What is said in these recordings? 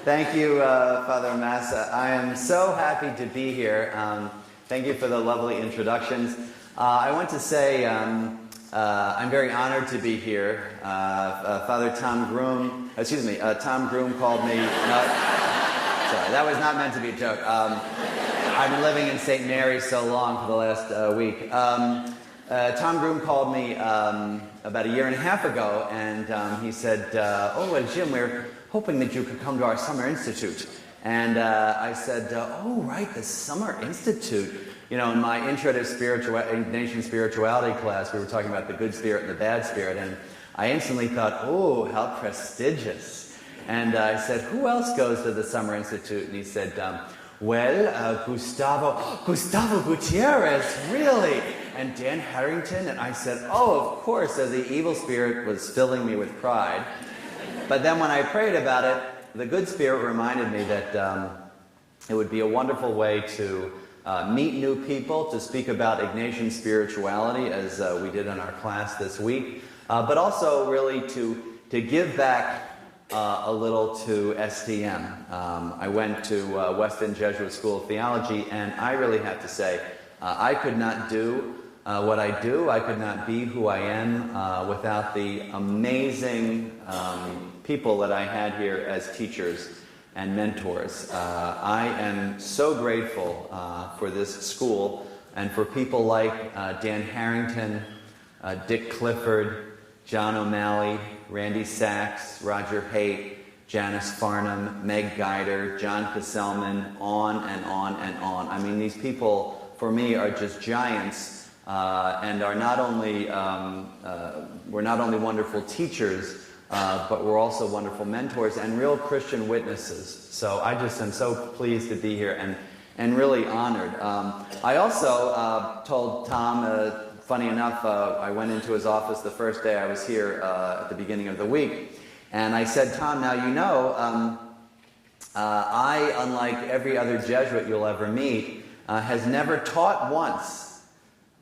Thank you, Father Massa. I am so happy to be here. Thank you for the lovely introductions. I want to say I'm very honored to be here. Father Tom Groom called me. No, sorry, that was not meant to be a joke. I've been living in St. Mary's so long for the last week. Tom Groom called me about a year and a half ago, and he said, Jim, we're hoping that you could come to our summer institute. And I said, oh, right, the summer institute. You know, in my intro to Ignatian spirituality class, we were talking about the good spirit and the bad spirit, and I instantly thought, oh, how prestigious. And I said, who else goes to the summer institute? And he said, Gustavo Gutierrez, really? And Dan Harrington? And I said, oh, of course. So the evil spirit was filling me with pride. But then when I prayed about it, the good spirit reminded me that it would be a wonderful way to meet new people, to speak about Ignatian spirituality, as we did in our class this week, but also really to give back a little to STM. I went to Weston Jesuit School of Theology, and I really have to say, I could not do what I do. I could not be who I am without the amazing people that I had here as teachers and mentors. I am so grateful for this school and for people like Dan Harrington, Dick Clifford, John O'Malley, Randy Sachs, Roger Haight, Janice Farnham, Meg Geider, John Kesselman, on and on and on. I mean, these people, for me, are just giants and are not only, we're not only wonderful teachers, but we're also wonderful mentors and real Christian witnesses. So I just am so pleased to be here and really honored. I also told Tom, funny enough, I went into his office the first day I was here at the beginning of the week, and I said, Tom, now you know, I, unlike every other Jesuit you'll ever meet, has never taught once.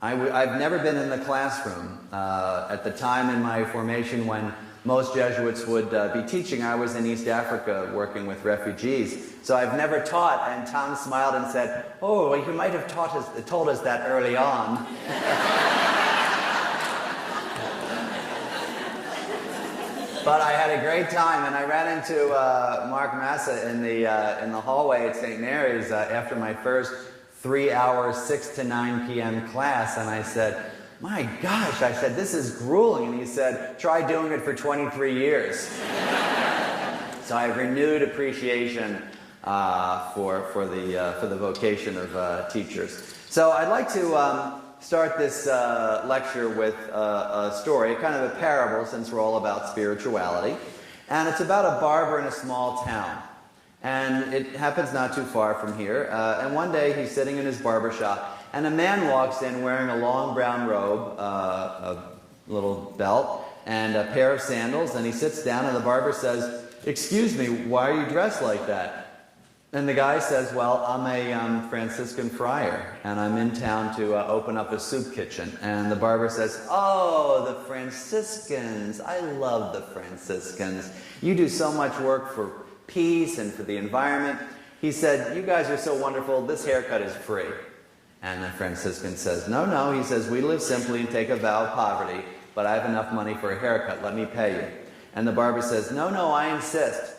I've never been in the classroom. At the time in my formation when most Jesuits would be teaching, I was in East Africa working with refugees. So I've never taught, and Tom smiled and said, oh, well, you might have told us that early on. But I had a great time, and I ran into Mark Massa in the hallway at St. Mary's after my first 3-hour, 6 to 9 p.m. class, and I said, my gosh, I said, this is grueling. And he said, try doing it for 23 years. So I have renewed appreciation for the vocation of teachers. So I'd like to start this lecture with a story, kind of a parable, since we're all about spirituality. And it's about a barber in a small town. And it happens not too far from here. And one day he's sitting in his barber shop, and a man walks in wearing a long brown robe, a little belt, and a pair of sandals, and he sits down, and the barber says, excuse me, why are you dressed like that? And the guy says, well, I'm a Franciscan friar, and I'm in town to open up a soup kitchen. And the barber says, oh, the Franciscans, I love the Franciscans. You do so much work for peace and for the environment. He said, you guys are so wonderful, this haircut is free. And the Franciscan says, no, he says, we live simply and take a vow of poverty, but I have enough money for a haircut, let me pay you. And the barber says, no, I insist.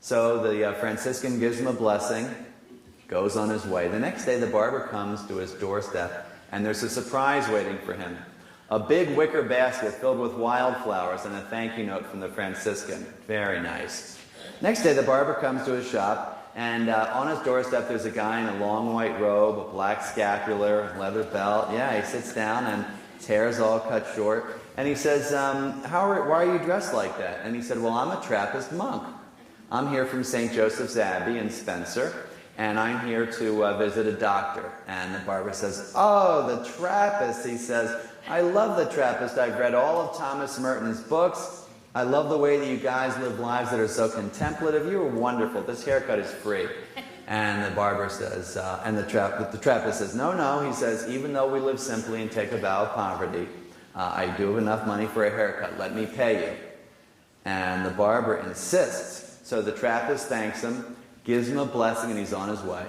So the Franciscan gives him a blessing, goes on his way. The next day the barber comes to his doorstep, and there's a surprise waiting for him. A big wicker basket filled with wildflowers and a thank you note from the Franciscan. Very nice. Next day the barber comes to his shop, and on his doorstep there's a guy in a long white robe, a black scapular, leather belt. Yeah, he sits down and his hair is all cut short. And he says, why are you dressed like that? And he said, well, I'm a Trappist monk. I'm here from St. Joseph's Abbey in Spencer, and I'm here to visit a doctor. And the barber says, oh, the Trappist. He says, I love the Trappist. I've read all of Thomas Merton's books. I love the way that you guys live lives that are so contemplative. You are wonderful. This haircut is free. And the barber says, the Trappist says, no. He says, even though we live simply and take a vow of poverty, I do have enough money for a haircut. Let me pay you. And the barber insists. So the Trappist thanks him, gives him a blessing, and he's on his way.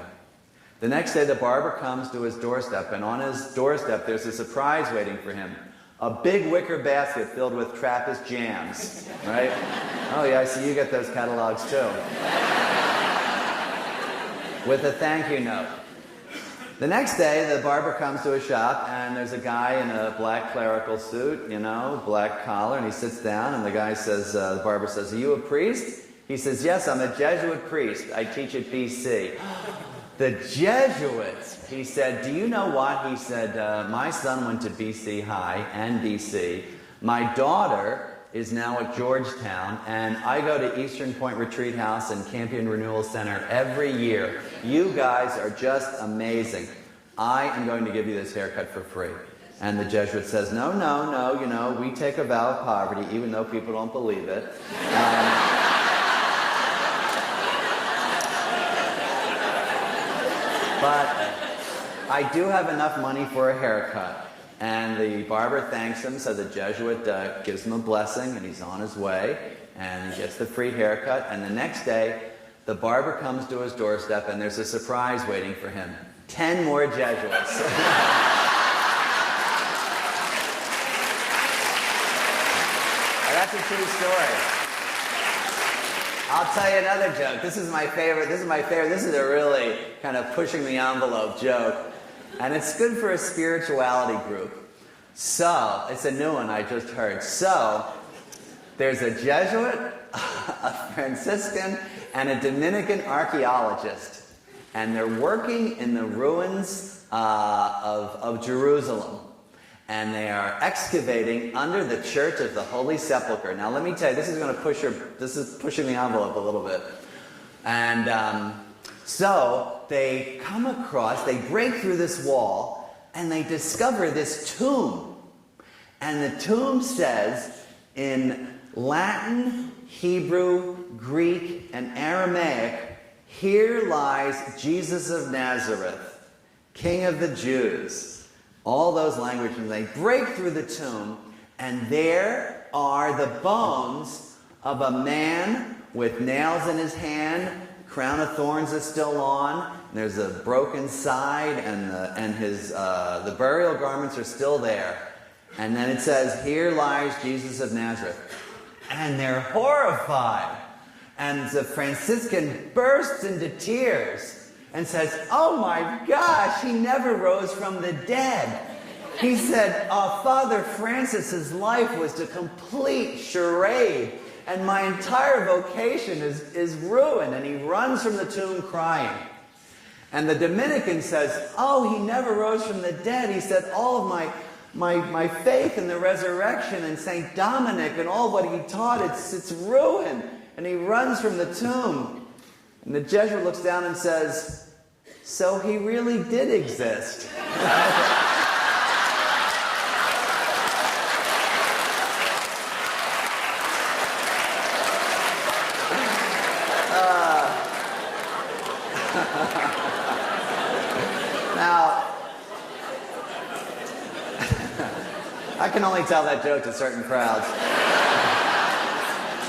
The next day, the barber comes to his doorstep, and on his doorstep, there's a surprise waiting for him. A big wicker basket filled with Trappist jams, right? Oh yeah, I see you get those catalogs too. With a thank you note. The next day, the barber comes to his shop, and there's a guy in a black clerical suit, black collar, and he sits down, and the guy says, the barber says, "Are you a priest?" He says, "Yes, I'm a Jesuit priest. I teach at BC." The Jesuits! He said, "Do you know what?" He said, "My son went to BC High and BC. My daughter is now at Georgetown, and I go to Eastern Point Retreat House and Campion Renewal Center every year. You guys are just amazing. I am going to give you this haircut for free." And the Jesuit says, no, we take a vow of poverty, even though people don't believe it. But I do have enough money for a haircut. And the barber thanks him, so the Jesuit gives him a blessing, and he's on his way, and he gets the free haircut. And the next day, the barber comes to his doorstep, and there's a surprise waiting for him. 10 more Jesuits. That's a true story. I'll tell you another joke. This is my favorite. This is a really kind of pushing the envelope joke. And it's good for a spirituality group. So, it's a new one I just heard. So, there's a Jesuit, a Franciscan, and a Dominican archaeologist. And they're working in the ruins of Jerusalem. And they are excavating under the Church of the Holy Sepulchre. Now let me tell you, this is pushing the envelope a little bit. And so they come across, they break through this wall, and they discover this tomb. And the tomb says in Latin, Hebrew, Greek, and Aramaic, "Here lies Jesus of Nazareth, King of the Jews." All those languages, and they break through the tomb, and there are the bones of a man with nails in his hand, crown of thorns is still on, and there's a broken side, and the burial garments are still there. And then it says, "Here lies Jesus of Nazareth." And they're horrified. And the Franciscan bursts into tears and says, "Oh my gosh, he never rose from the dead." He said, "Father Francis's life was a complete charade, and my entire vocation is ruined." And he runs from the tomb crying. And the Dominican says, "Oh, he never rose from the dead." He said, "All of my faith in the resurrection and St. Dominic and all what he taught, it's ruined." And he runs from the tomb. And the Jesuit looks down and says, "So he really did exist." Now, I can only tell that joke to certain crowds.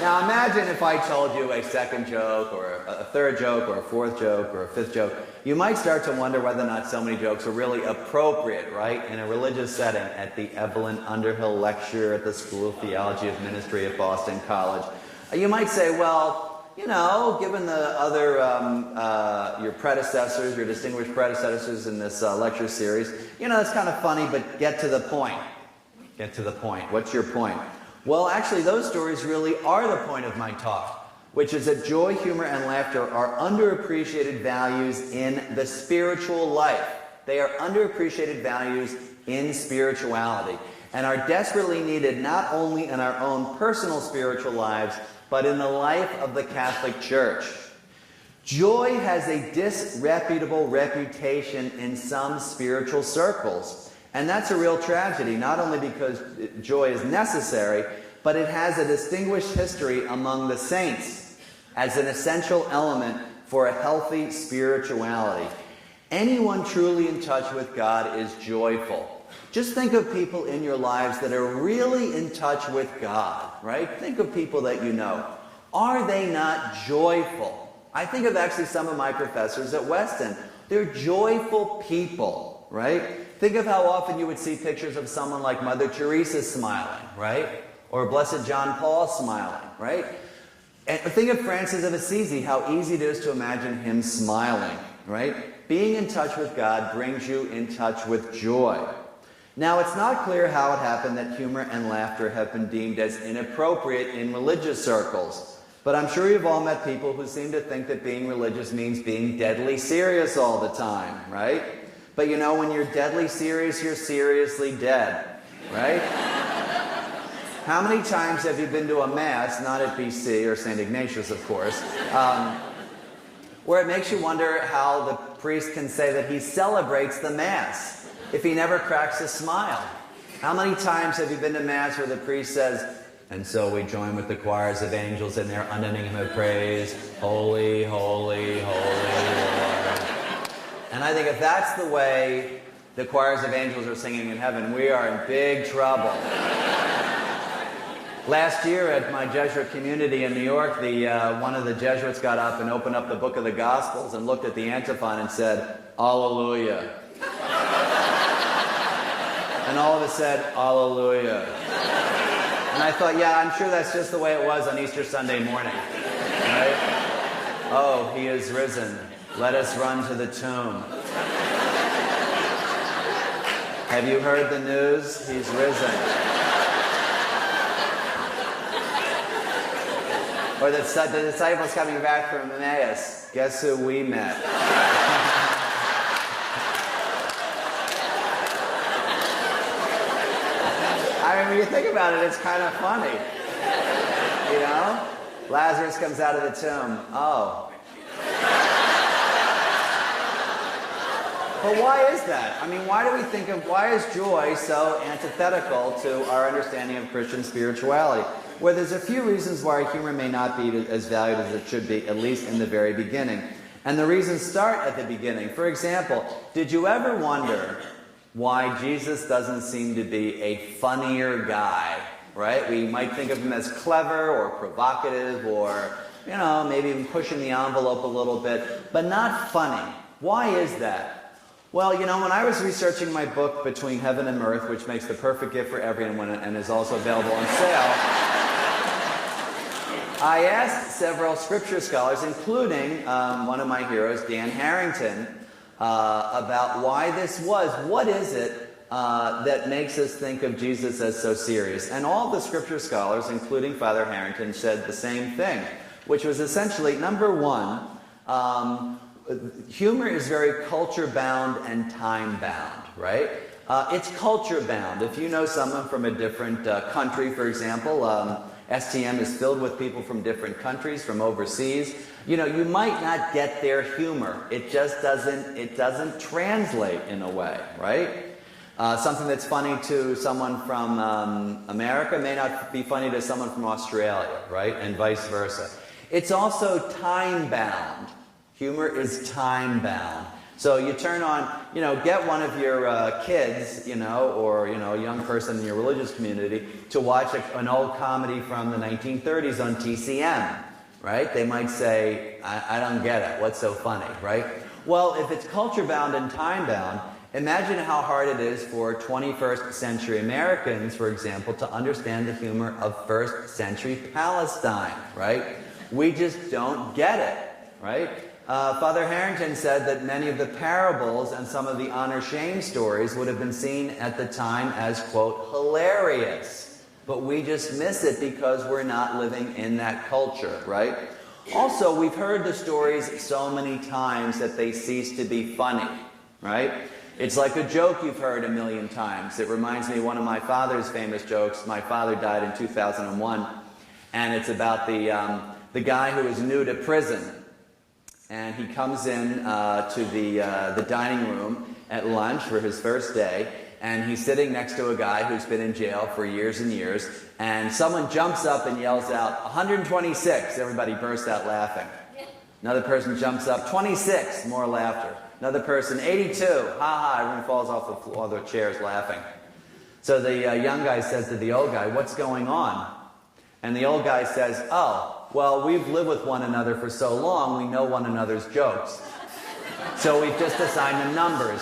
Now imagine if I told you a second joke, or a third joke, or a fourth joke, or a fifth joke. You might start to wonder whether or not so many jokes are really appropriate, right, in a religious setting at the EVELYN Underhill Lecture at the School of Theology of Ministry at Boston College. You might say, well, given the other, your predecessors, your distinguished predecessors in this lecture series, it's kind of funny, but get to the point. Get to the point. What's your point? Well, actually, those stories really are the point of my talk, which is that joy, humor, and laughter are underappreciated values in the spiritual life. They are underappreciated values in spirituality, and are desperately needed not only in our own personal spiritual lives, but in the life of the Catholic Church. Joy has a disreputable reputation in some spiritual circles. And that's a real tragedy, not only because joy is necessary, but it has a distinguished history among the saints as an essential element for a healthy spirituality. Anyone truly in touch with God is joyful. Just think of people in your lives that are really in touch with God, right? Think of people that you know. Are they not joyful? I think of actually some of my professors at Weston. They're joyful people, right? Think of how often you would see pictures of someone like Mother Teresa smiling, right? Or Blessed John Paul smiling, right? And think of Francis of Assisi, how easy it is to imagine him smiling, right? Being in touch with God brings you in touch with joy. Now, it's not clear how it happened that humor and laughter have been deemed as inappropriate in religious circles. But I'm sure you've all met people who seem to think that being religious means being deadly serious all the time, right? But you know, when you're deadly serious, you're seriously dead, right? How many times have you been to a mass, not at BC or St. Ignatius, of course, where it makes you wonder how the priest can say that he celebrates the mass if he never cracks a smile? How many times have you been to mass where the priest says, "And so we join with the choirs of angels in their unending hymn of praise, holy, holy, holy Lord." And I think if that's the way the choirs of angels are singing in heaven, we are in big trouble. Last year at my Jesuit community in New York, one of the Jesuits got up and opened up the Book of the Gospels and looked at the antiphon and said, "Alleluia." And all of us said, "Alleluia." And I thought, yeah, I'm sure that's just the way it was on Easter Sunday morning, right? Oh, he is risen. Let us run to the tomb. Have you heard the news? He's risen. Or the disciples coming back from Emmaus. Guess who we met? I mean, when you think about it, it's kind of funny. You know? Lazarus comes out of the tomb. Oh. But why is that? I mean, why is joy so antithetical to our understanding of Christian spirituality? Well, there's a few reasons why humor may not be as valued as it should be, at least in the very beginning. And the reasons start at the beginning. For example, did you ever wonder why Jesus doesn't seem to be a funnier guy, right? We might think of him as clever or provocative or, you know, maybe even pushing the envelope a little bit, but not funny. Why is that? Well, you know, when I was researching my book, Between Heaven and Mirth, which makes the perfect gift for everyone and is also available on sale, I asked several scripture scholars, including one of my heroes, Dan Harrington, about why this was. What is it that makes us think of Jesus as so serious? And all the scripture scholars, including Father Harrington, said the same thing, which was essentially, number one, humor is very culture-bound and time-bound, right? It's culture-bound. If you know someone from a different country, for example, STM is filled with people from different countries, from overseas. You know, you might not get their humor. It just doesn't translate in a way, right? Something that's funny to someone from America may not be funny to someone from Australia, right? And vice versa. It's also time-bound. Humor is time-bound. So you turn on, you know, get one of your kids, you know, or, you know, a young person in your religious community to watch an old comedy from the 1930s on TCM, right? They might say, I don't get it. What's so funny, right? Well, if it's culture-bound and time-bound, imagine how hard it is for 21st century Americans, for example, to understand the humor of first century Palestine, right? We just don't get it, right? Father Harrington said that many of the parables and some of the honor-shame stories would have been seen at the time as, quote, hilarious. But we just miss it because we're not living in that culture, right? Also, we've heard the stories so many times that they cease to be funny, right? It's like a joke you've heard a million times. It reminds me of one of my father's famous jokes. My father died in 2001, and it's about the guy who is new to prison. And he comes in to the dining room at lunch for his first day, and he's sitting next to a guy who's been in jail for years and years, and someone jumps up and yells out, 126. Everybody bursts out laughing. Another person jumps up, 26, more laughter. Another person, 82, ha ha, everyone falls off the floor, their chairs laughing. So the young guy says to the old guy, what's going on? And the old guy says, oh, well, we've lived with one another for so long, we know one another's jokes. So we've just assigned them numbers.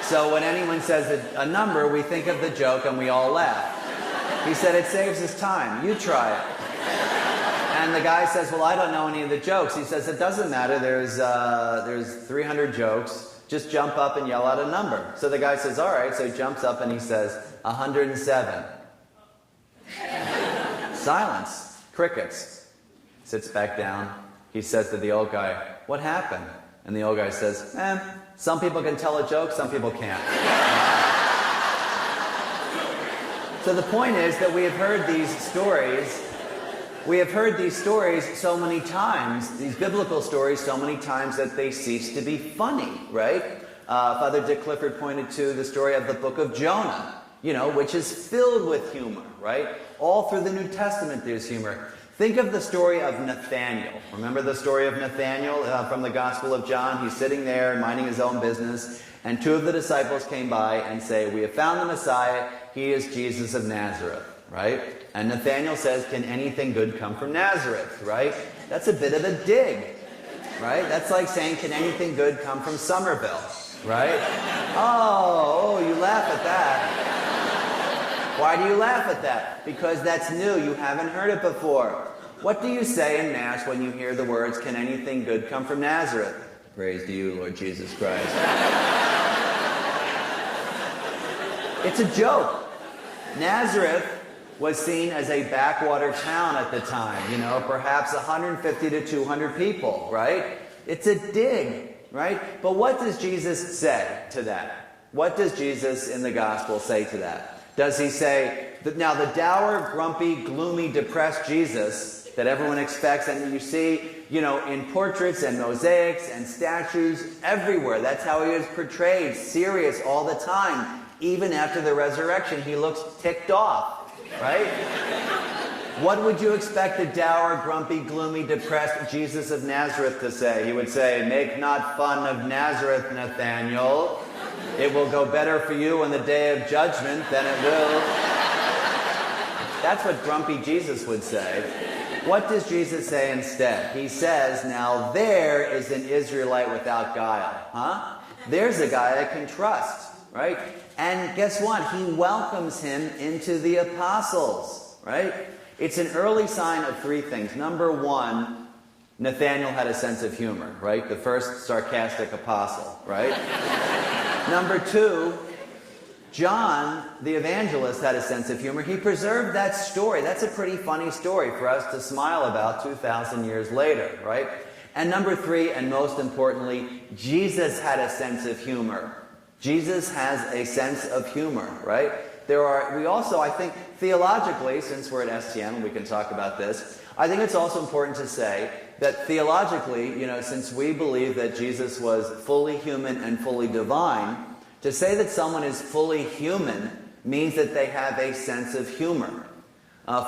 So when anyone says a number, we think of the joke and we all laugh. He said, it saves us time. You try it. And the guy says, well, I don't know any of the jokes. He says, it doesn't matter. There's 300 jokes. Just jump up and yell out a number. So the guy says, all right. So he jumps up and he says, 107. Silence. Crickets. Sits back down. He says to the old guy, what happened? And the old guy says, some people can tell a joke, some people can't. So the point is that we have heard these stories. We have heard these stories so many times, these biblical stories so many times that they cease to be funny, right? Father Dick Clifford pointed to the story of the Book of Jonah, which is filled with humor, right? All through the New Testament there's humor. Think of the story of Nathaniel. Remember the story of Nathaniel from the Gospel of John? He's sitting there minding his own business, and two of the disciples came by and say, we have found the Messiah. He is Jesus of Nazareth, right? And Nathaniel says, can anything good come from Nazareth, right? That's a bit of a dig, right? That's like saying, can anything good come from Somerville, right? Oh, you laugh at that. Why do you laugh at that? Because that's new. You haven't heard it before. What do you say in Mass when you hear the words, can anything good come from Nazareth? Praise to you, Lord Jesus Christ. It's a joke. Nazareth was seen as a backwater town at the time, perhaps 150 to 200 people, right? It's a dig, right? But what does Jesus say to that? What does Jesus in the Gospel say to that? Does he say, that now the dour, grumpy, gloomy, depressed Jesus that everyone expects, and you see, in portraits and mosaics and statues everywhere, that's how he is portrayed, serious all the time. Even after the resurrection, he looks ticked off, right? What would you expect the dour, grumpy, gloomy, depressed Jesus of Nazareth to say? He would say, make not fun of Nazareth, Nathaniel. It will go better for you on the day of judgment than it will. That's what grumpy Jesus would say. What does Jesus say instead? He says, now there is an Israelite without guile. There's a guy I can trust, right? And guess what? He welcomes him into the apostles, right? It's an early sign of three things. Number one, Nathaniel had a sense of humor, right? The first sarcastic apostle, right? Number two, John, the evangelist, had a sense of humor. He preserved that story. That's a pretty funny story for us to smile about 2,000 years later, right? And number three, and most importantly, Jesus had a sense of humor. Jesus has a sense of humor, right? We also, I think, theologically, since we're at STM and we can talk about this, I think it's also important to say that theologically, since we believe that Jesus was fully human and fully divine, to say that someone is fully human means that they have a sense of humor.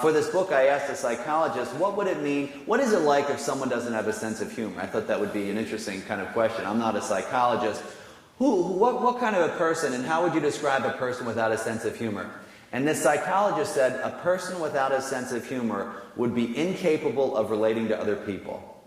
For this book, I asked a psychologist, what would it mean? What is it like if someone doesn't have a sense of humor? I thought that would be an interesting kind of question. I'm not a psychologist. What kind of a person, and how would you describe a person without a sense of humor? And this psychologist said a person without a sense of humor would be incapable of relating to other people,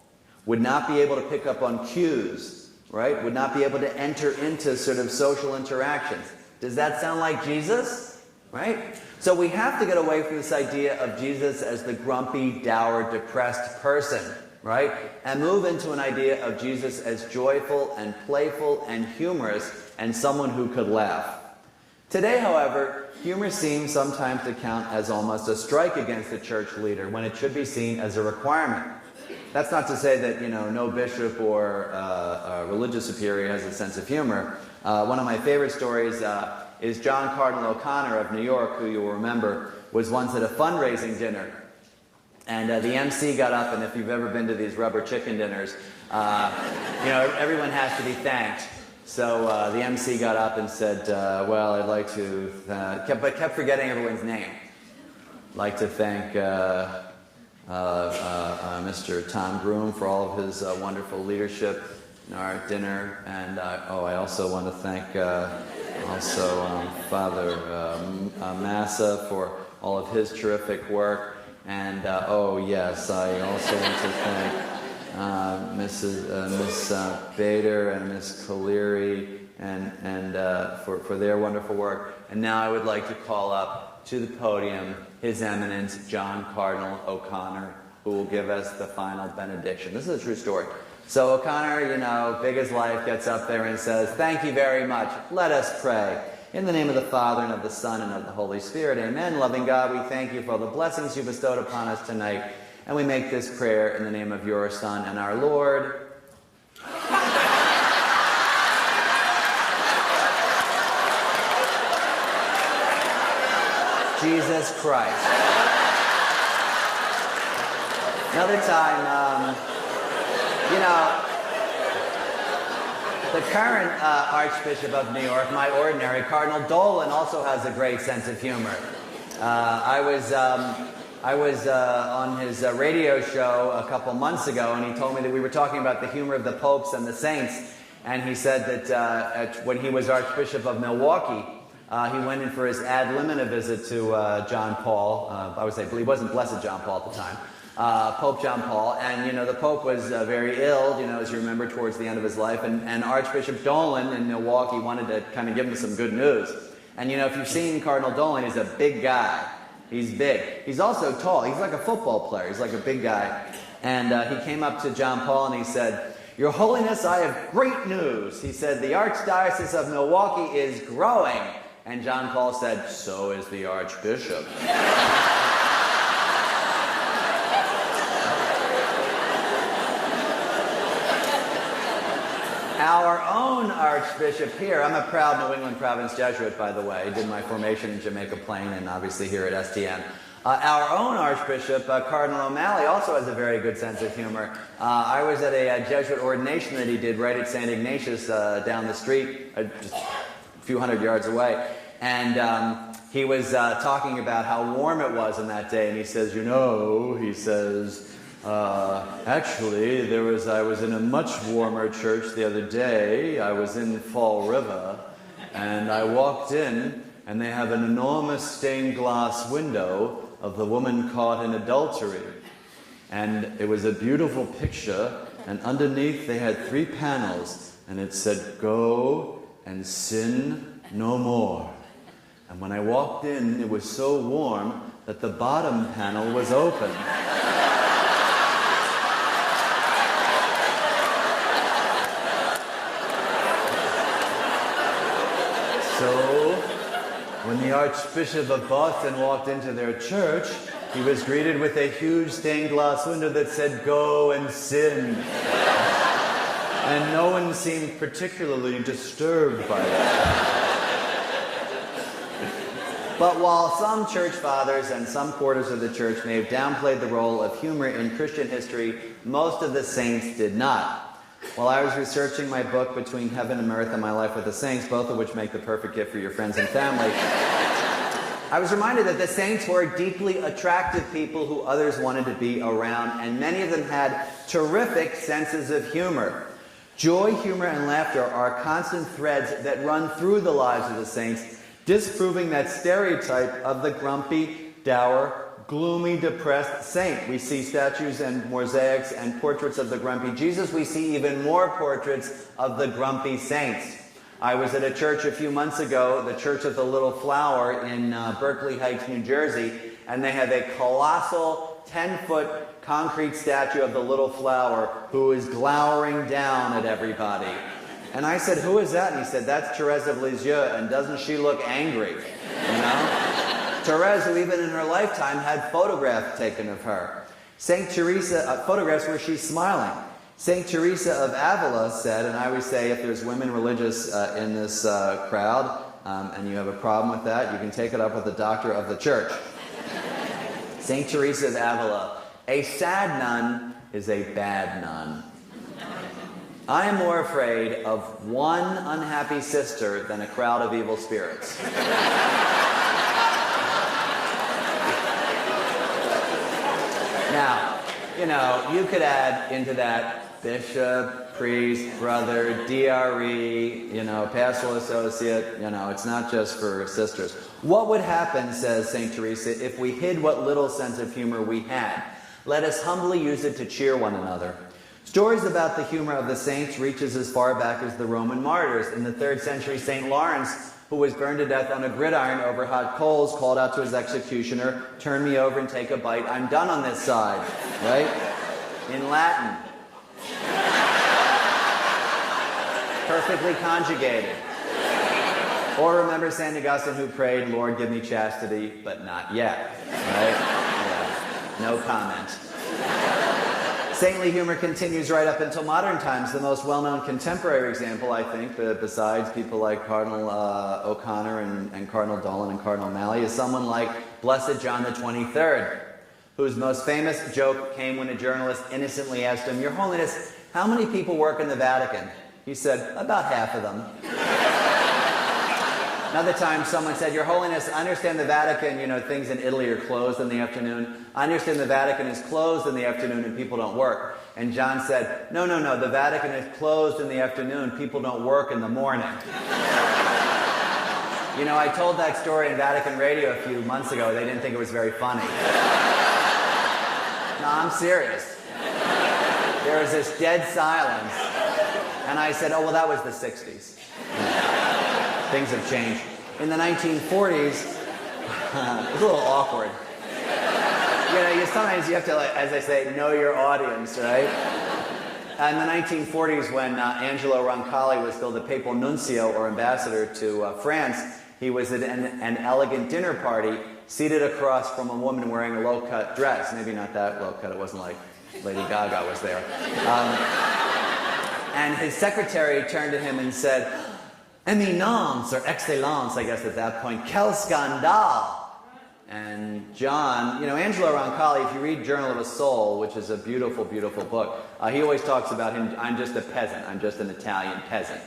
would not be able to pick up on cues, right? Would not be able to enter into sort of social interactions. Does that sound like Jesus? Right? So we have to get away from this idea of Jesus as the grumpy, dour, depressed person, right? And move into an idea of Jesus as joyful and playful and humorous and someone who could laugh. Today, however, humor seems sometimes to count as almost a strike against a church leader when it should be seen as a requirement. That's not to say that, no bishop or a religious superior has a sense of humor. One of my favorite stories is John Cardinal O'Connor of New York, who you'll remember was once at a fundraising dinner. And the MC got up, and if you've ever been to these rubber chicken dinners, everyone has to be thanked. So the MC got up and said, well, I'd like to, but kept forgetting everyone's name. I'd like to thank Mr. Tom Groom for all of his wonderful leadership in our dinner. And I also want to thank Father Massa for all of his terrific work. And oh yes, I also want to thank Miss Bader and Miss Caleri and for their wonderful work. And now I would like to call up to the podium His Eminence John Cardinal O'Connor, who will give us the final benediction. This is a true story. So O'Connor, big as life, gets up there and says, "Thank you very much. Let us pray. In the name of the Father, and of the Son, and of the Holy Spirit, amen. Loving God, we thank you for all the blessings you bestowed upon us tonight, and we make this prayer in the name of your Son and our Lord, Jesus Christ." Another time, the current Archbishop of New York, my ordinary, Cardinal Dolan, also has a great sense of humor. I was on his radio show a couple months ago, and he told me that we were talking about the humor of the popes and the saints, and he said that when he was Archbishop of Milwaukee, he went in for his ad limina visit to John Paul. I would say he wasn't Blessed John Paul at the time. Pope John Paul, and the Pope was very ill, as you remember, towards the end of his life, and Archbishop Dolan in Milwaukee wanted to kind of give him some good news. And if you've seen Cardinal Dolan, he's a big guy. He's big. He's also tall. He's like a football player. He's like a big guy. And he came up to John Paul and he said, "Your Holiness, I have great news." He said, "The Archdiocese of Milwaukee is growing." And John Paul said, "So is the Archbishop." Our own Archbishop here, I'm a proud New England Province Jesuit, by the way. I did my formation in Jamaica Plain and obviously here at STN. Our own Archbishop, Cardinal O'Malley, also has a very good sense of humor. I was at a Jesuit ordination that he did right at St. Ignatius down the street, just a few hundred yards away. And he was talking about how warm it was on that day. And he says, actually, I was in a much warmer church the other day. I was in Fall River, and I walked in, and they have an enormous stained glass window of the woman caught in adultery. And it was a beautiful picture, and underneath they had 3 panels, and it said, "Go and sin no more." And when I walked in, it was so warm that the bottom panel was open. So, when the Archbishop of Boston walked into their church, he was greeted with a huge stained glass window that said, "Go and sin." And no one seemed particularly disturbed by that. But while some church fathers and some quarters of the church may have downplayed the role of humor in Christian history, most of the saints did not. While I was researching my book, Between Heaven and Mirth, and My Life with the Saints, both of which make the perfect gift for your friends and family, I was reminded that the saints were deeply attractive people who others wanted to be around, and many of them had terrific senses of humor. Joy, humor, and laughter are constant threads that run through the lives of the saints, disproving that stereotype of the grumpy, dour, gloomy, depressed saint. We see statues and mosaics and portraits of the grumpy Jesus. We see even more portraits of the grumpy saints. I was at a church a few months ago, the Church of the Little Flower in Berkeley Heights, New Jersey, and they have a colossal 10-foot concrete statue of the Little Flower who is glowering down at everybody. And I said, "Who is that?" And he said, "That's Teresa of Lisieux, and doesn't she look angry?" Teresa, who even in her lifetime had photographs taken of her. St. Teresa, photographs where she's smiling. St. Teresa of Avila said, and I always say if there's women religious in this crowd, and you have a problem with that, you can take it up with the doctor of the church. St. Teresa of Avila, a sad nun is a bad nun. I am more afraid of one unhappy sister than a crowd of evil spirits. Now, you know, you could add into that bishop, priest, brother, DRE, you know, pastoral associate, you know, it's not just for sisters. What would happen, says St. Teresa, if we hid what little sense of humor we had? Let us humbly use it to cheer one another. Stories about the humor of the saints reaches as far back as the Roman martyrs. In the 3rd century, St. Lawrence, who was burned to death on a gridiron over hot coals, called out to his executioner, "Turn me over and take a bite. I'm done on this side." Right? In Latin. Perfectly conjugated. Or remember St. Augustine, who prayed, "Lord, give me chastity, but not yet." Right? Yeah. No comment. Saintly humor continues right up until modern times. The most well-known contemporary example, I think, besides people like Cardinal O'Connor and Cardinal Dolan and Cardinal Malley, is someone like Blessed John the 23rd, whose most famous joke came when a journalist innocently asked him, "Your Holiness, how many people work in the Vatican?" He said, "About half of them." Another time someone said, "Your Holiness, I understand the Vatican, you know, things in Italy are closed in the afternoon. I understand the Vatican is closed in the afternoon and people don't work." And John said, No, the Vatican is closed in the afternoon, people don't work in the morning." You know, I told that story in Vatican Radio a few months ago. They didn't think it was very funny. No, I'm serious. There was this dead silence. And I said, "Oh, well, that was the 60s. Things have changed." In the 1940s, it was a little awkward. You know, sometimes you have to, as I say, know your audience, right? In the 1940s, when Angelo Roncalli was still the papal nuncio or ambassador to France, he was at an elegant dinner party, seated across from a woman wearing a low-cut dress. Maybe not that low-cut, it wasn't like Lady Gaga was there. And his secretary turned to him and said, "Eminence," or "Excellence," I guess at that point, "Quel scandale." And John, you know, Angelo Roncalli, if you read Journal of a Soul, which is a beautiful, beautiful book, he always talks about him, "I'm just a peasant, I'm just an Italian peasant."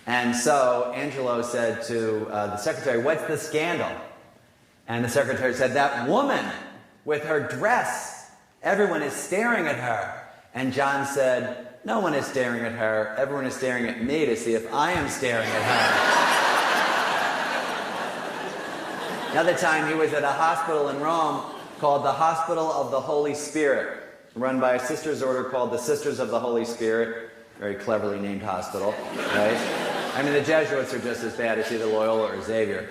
And so Angelo said to the secretary, "What's the scandal?" And the secretary said, "That woman with her dress, everyone is staring at her." And John said, "No one is staring at her. Everyone is staring at me to see if I am staring at her." Another time he was at a hospital in Rome called the Hospital of the Holy Spirit, run by a sister's order called the Sisters of the Holy Spirit. Very cleverly named hospital, right? I mean, the Jesuits are just as bad as either Loyola or Xavier.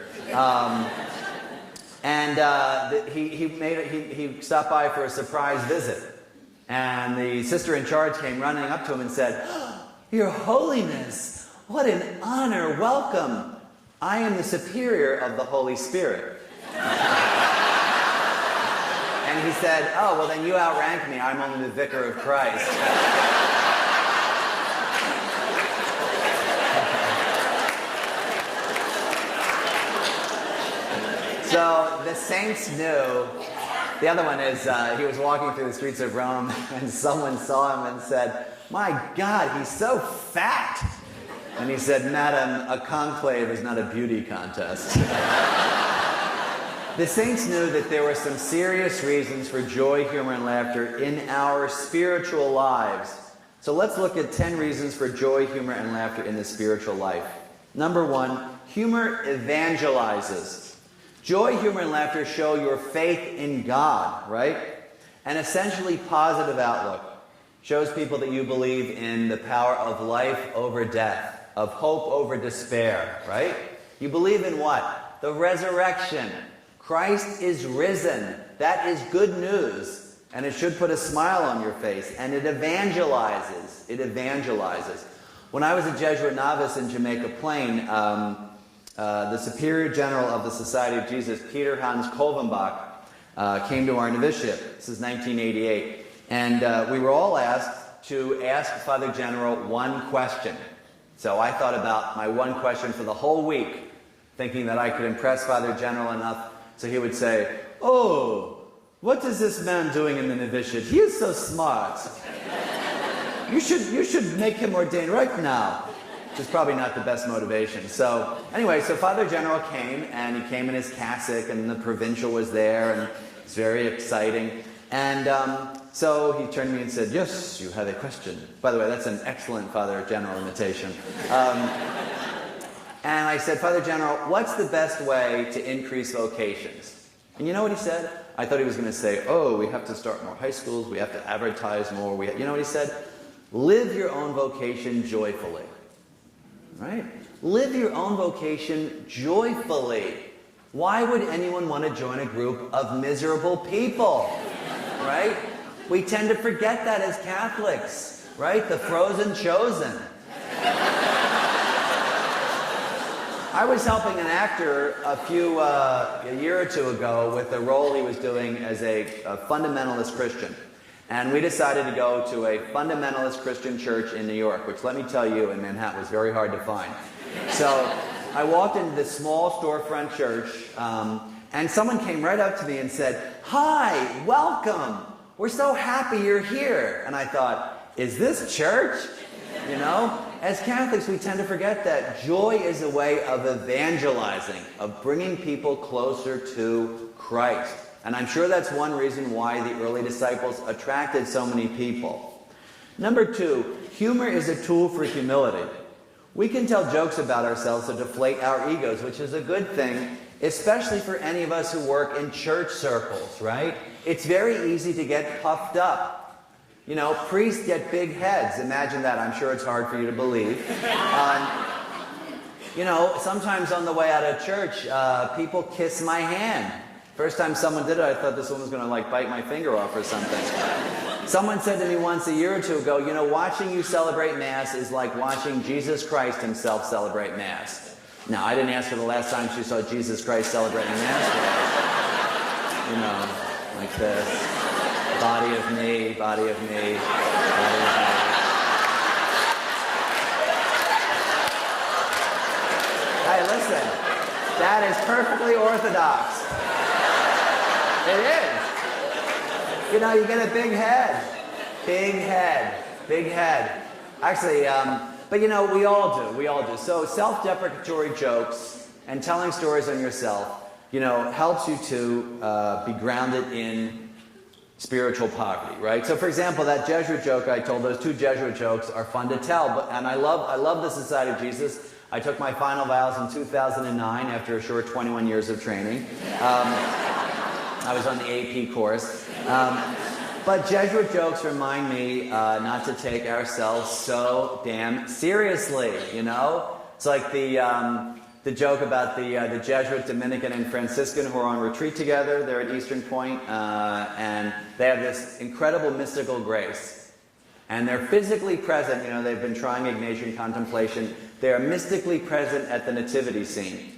He stopped by for a surprise visit. And the sister in charge came running up to him and said, "Your Holiness, what an honor, welcome. I am the superior of the Holy Spirit." And he said, "Oh, well then you outrank me. I'm only the vicar of Christ." So the saints knew. The other one is, he was walking through the streets of Rome and someone saw him and said, "My God, he's so fat." And he said, "Madam, a conclave is not a beauty contest." The saints knew that there were some serious reasons for joy, humor, and laughter in our spiritual lives. So let's look at 10 reasons for joy, humor, and laughter in the spiritual life. Number 1, humor evangelizes. Joy, humor, and laughter show your faith in God, right? An essentially positive outlook shows people that you believe in the power of life over death, of hope over despair, right? You believe in what? The resurrection. Christ is risen. That is good news. And it should put a smile on your face. And it evangelizes. It evangelizes. When I was a Jesuit novice in Jamaica Plain, the Superior General of the Society of Jesus, Peter Hans Kolvenbach, came to our novitiate. This is 1988. And we were all asked to ask Father General one question. So I thought about my one question for the whole week, thinking that I could impress Father General enough so he would say, "Oh, what is this man doing in the novitiate? He is so smart. You should make him ordained right now." Which is probably not the best motivation. So anyway, so Father General came, and he came in his cassock, and the provincial was there, and it's very exciting. And So he turned to me and said, yes, you have a question. By the way, that's an excellent Father General imitation. And I said, Father General, what's the best way to increase vocations? And you know what he said? I thought he was going to say, oh, we have to start more high schools, we have to advertise more. You know what he said? Live your own vocation joyfully. Right? Live your own vocation joyfully. Why would anyone want to join a group of miserable people? Right? We tend to forget that as Catholics. Right? The frozen chosen. I was helping an actor a year or two ago with a role he was doing as a fundamentalist Christian. And we decided to go to a fundamentalist Christian church in New York, which, let me tell you, in Manhattan was very hard to find. So I walked into this small storefront church, and someone came right up to me and said, hi, welcome. We're so happy you're here. And I thought, is this church? You know? As Catholics, we tend to forget that joy is a way of evangelizing, of bringing people closer to Christ. And I'm sure that's one reason why the early disciples attracted so many people. Number 2, humor is a tool for humility. We can tell jokes about ourselves to deflate our egos, which is a good thing, especially for any of us who work in church circles, right? It's very easy to get puffed up. You know, priests get big heads. Imagine that. I'm sure it's hard for you to believe. You know, sometimes on the way out of church, people kiss my hand. First time someone did it, I thought this woman was going to, like, bite my finger off or something. Someone said to me once a year or two ago, you know, watching you celebrate Mass is like watching Jesus Christ himself celebrate Mass. Now, I didn't ask her the last time she saw Jesus Christ celebrating Mass. You know, like this. Body of me, body of me, body of me. Hey, listen, that is perfectly orthodox. It is. You know, you get a big head. Big head. Big head. Actually, but you know, we all do. So self-deprecatory jokes and telling stories on yourself, you know, helps you to be grounded in spiritual poverty, right? So, for example, that Jesuit joke I told, those 2 Jesuit jokes are fun to tell, and I love the Society of Jesus. I took my final vows in 2009 after a short 21 years of training. I was on the AP course. But Jesuit jokes remind me not to take ourselves so damn seriously, you know? It's like the joke about the Jesuit, Dominican, and Franciscan who are on retreat together. They're at Eastern Point, and they have this incredible mystical grace. And they're physically present. You know, they've been trying Ignatian contemplation. They are mystically present at the nativity scene.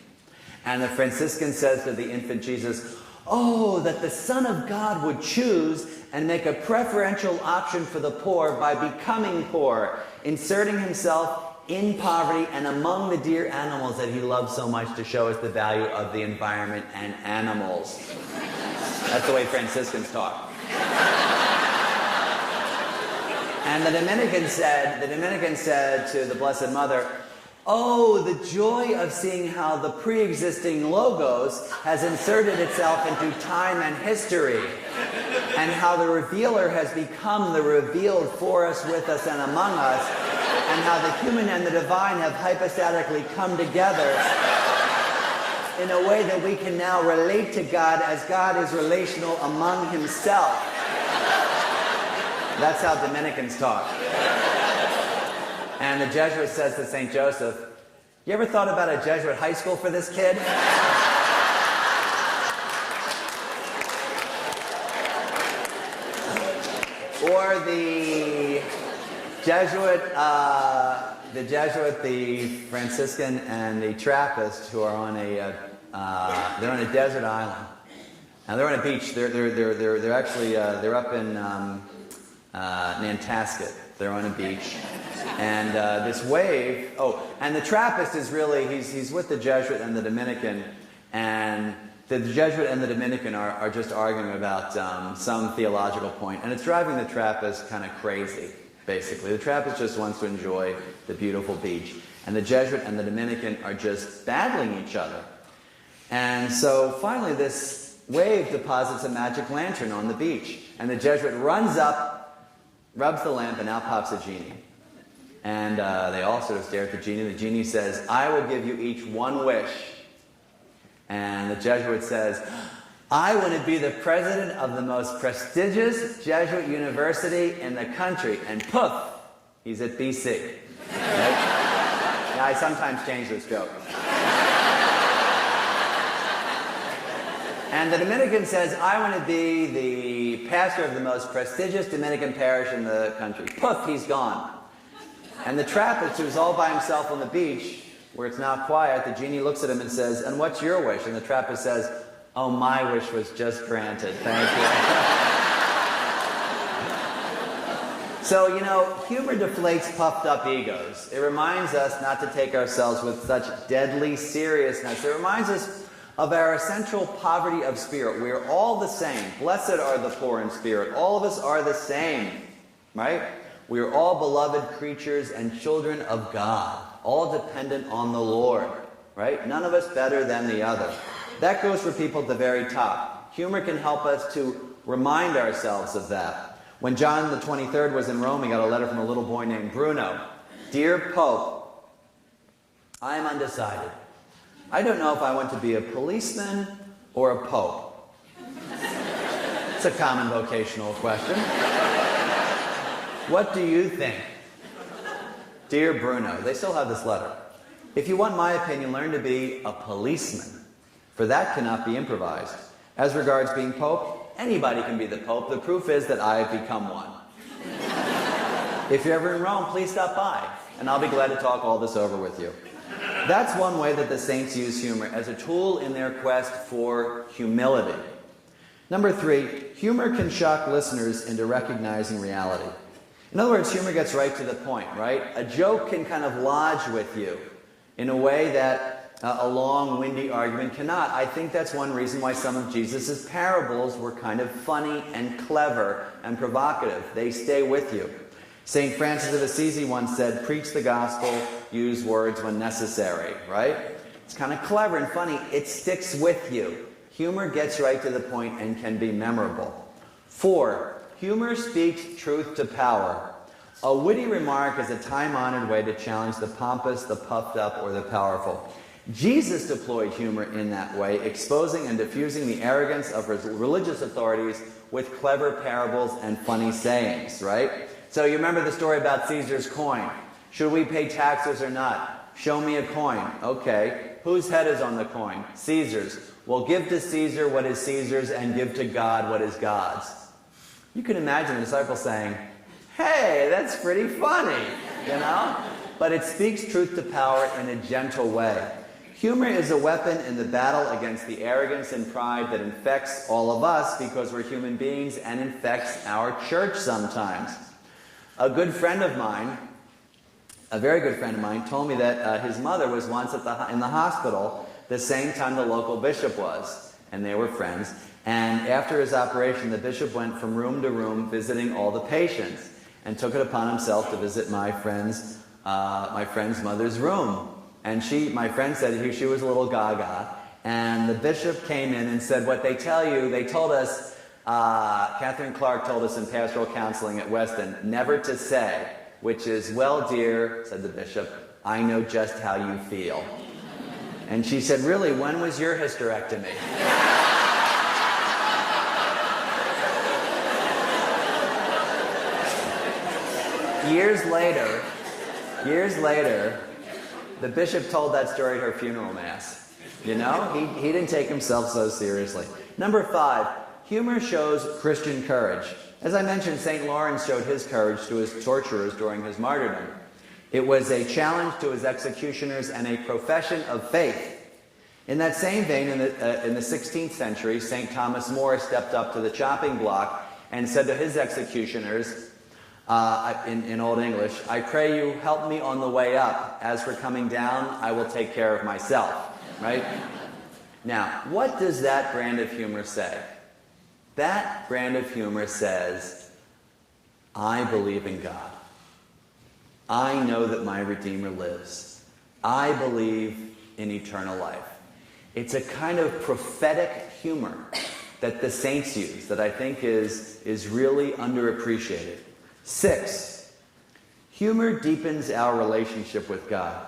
And the Franciscan says to the infant Jesus, oh, that the Son of God would choose and make a preferential option for the poor by becoming poor, inserting himself in poverty and among the dear animals that he loves so much to show us the value of the environment and animals. That's the way Franciscans talk. And the Dominican said to the Blessed Mother, oh, the joy of seeing how the pre-existing logos has inserted itself into time and history, and how the revealer has become the revealed for us, with us, and among us, and how the human and the divine have hypostatically come together in a way that we can now relate to God as God is relational among himself. That's how Dominicans talk. And the Jesuit says to St. Joseph, you ever thought about a Jesuit high school for this kid? Or the Jesuit, the Franciscan, and the Trappist who are on they're on a desert island. Now they're on a beach. They're actually they're up in Nantasket. They're on a beach, and this wave. Oh, and the Trappist is really he's with the Jesuit and the Dominican, and the Jesuit and the Dominican are just arguing about some theological point, and it's driving the Trappist kind of crazy. Basically, the Trappist just wants to enjoy the beautiful beach, and the Jesuit and the Dominican are just battling each other. And so finally, this wave deposits a magic lantern on the beach. And the Jesuit runs up, rubs the lamp, and out pops a genie. And they all sort of stare at the genie. The genie says, I will give you each one wish. And the Jesuit says, I want to be the president of the most prestigious Jesuit university in the country. And poof, he's at BC. Right? Now, I sometimes change this joke. And the Dominican says, I want to be the pastor of the most prestigious Dominican parish in the country. Poof, he's gone. And the Trappist, who's all by himself on the beach, where it's now quiet, the genie looks at him and says, and what's your wish? And the Trappist says, oh, my wish was just granted. Thank you. So, you know, humor deflates puffed up egos. It reminds us not to take ourselves with such deadly seriousness. It reminds us of our essential poverty of spirit. We are all the same. Blessed are the poor in spirit. All of us are the same, right? We are all beloved creatures and children of God, all dependent on the Lord, right? None of us better than the other. That goes for people at the very top. Humor can help us to remind ourselves of that. When John the 23rd was in Rome, he got a letter from a little boy named Bruno. Dear Pope, I am undecided. I don't know if I want to be a policeman or a pope. It's a common vocational question. What do you think? Dear Bruno, they still have this letter. If you want my opinion, learn to be a policeman, for that cannot be improvised. As regards being pope, anybody can be the pope. The proof is that I have become one. If you're ever in Rome, please stop by, and I'll be glad to talk all this over with you. That's one way that the saints use humor, as a tool in their quest for humility. Number 3, humor can shock listeners into recognizing reality. In other words, humor gets right to the point, right? A joke can kind of lodge with you in a way that a long, windy argument cannot. I think that's one reason why some of Jesus' parables were kind of funny and clever and provocative. They stay with you. St. Francis of Assisi once said, preach the gospel, use words when necessary, right? It's kind of clever and funny. It sticks with you. Humor gets right to the point and can be memorable. 4, humor speaks truth to power. A witty remark is a time-honored way to challenge the pompous, the puffed up, or the powerful. Jesus deployed humor in that way, exposing and diffusing the arrogance of religious authorities with clever parables and funny sayings, right? So you remember the story about Caesar's coin. Should we pay taxes or not? Show me a coin. Okay. Whose head is on the coin? Caesar's. Well, give to Caesar what is Caesar's and give to God what is God's. You can imagine the disciples saying, hey, that's pretty funny, you know? But it speaks truth to power in a gentle way. Humor is a weapon in the battle against the arrogance and pride that infects all of us because we're human beings and infects our church sometimes. A good friend of mine, a very good friend of mine, told me that his mother was once in the hospital the same time the local bishop was, and they were friends. And after his operation, the bishop went from room to room visiting all the patients and took it upon himself to visit my friend's mother's room. And my friend said she was a little gaga. And the bishop came in and said, what they told us, Catherine Clark told us in pastoral counseling at Weston, never to say, which is, well, dear, said the bishop, I know just how you feel. And she said, really, when was your hysterectomy? Years later, the bishop told that story at her funeral mass. You know, he didn't take himself so seriously. Number 5, humor shows Christian courage. As I mentioned, St. Lawrence showed his courage to his torturers during his martyrdom. It was a challenge to his executioners and a profession of faith. In that same vein, in the 16th century, St. Thomas More stepped up to the chopping block and said to his executioners, in Old English, I pray you help me on the way up. As for coming down, I will take care of myself. Right? Now, what does that brand of humor say? That brand of humor says, I believe in God. I know that my Redeemer lives. I believe in eternal life. It's a kind of prophetic humor. that the saints use that I think is really underappreciated. 6, humor deepens our relationship with God.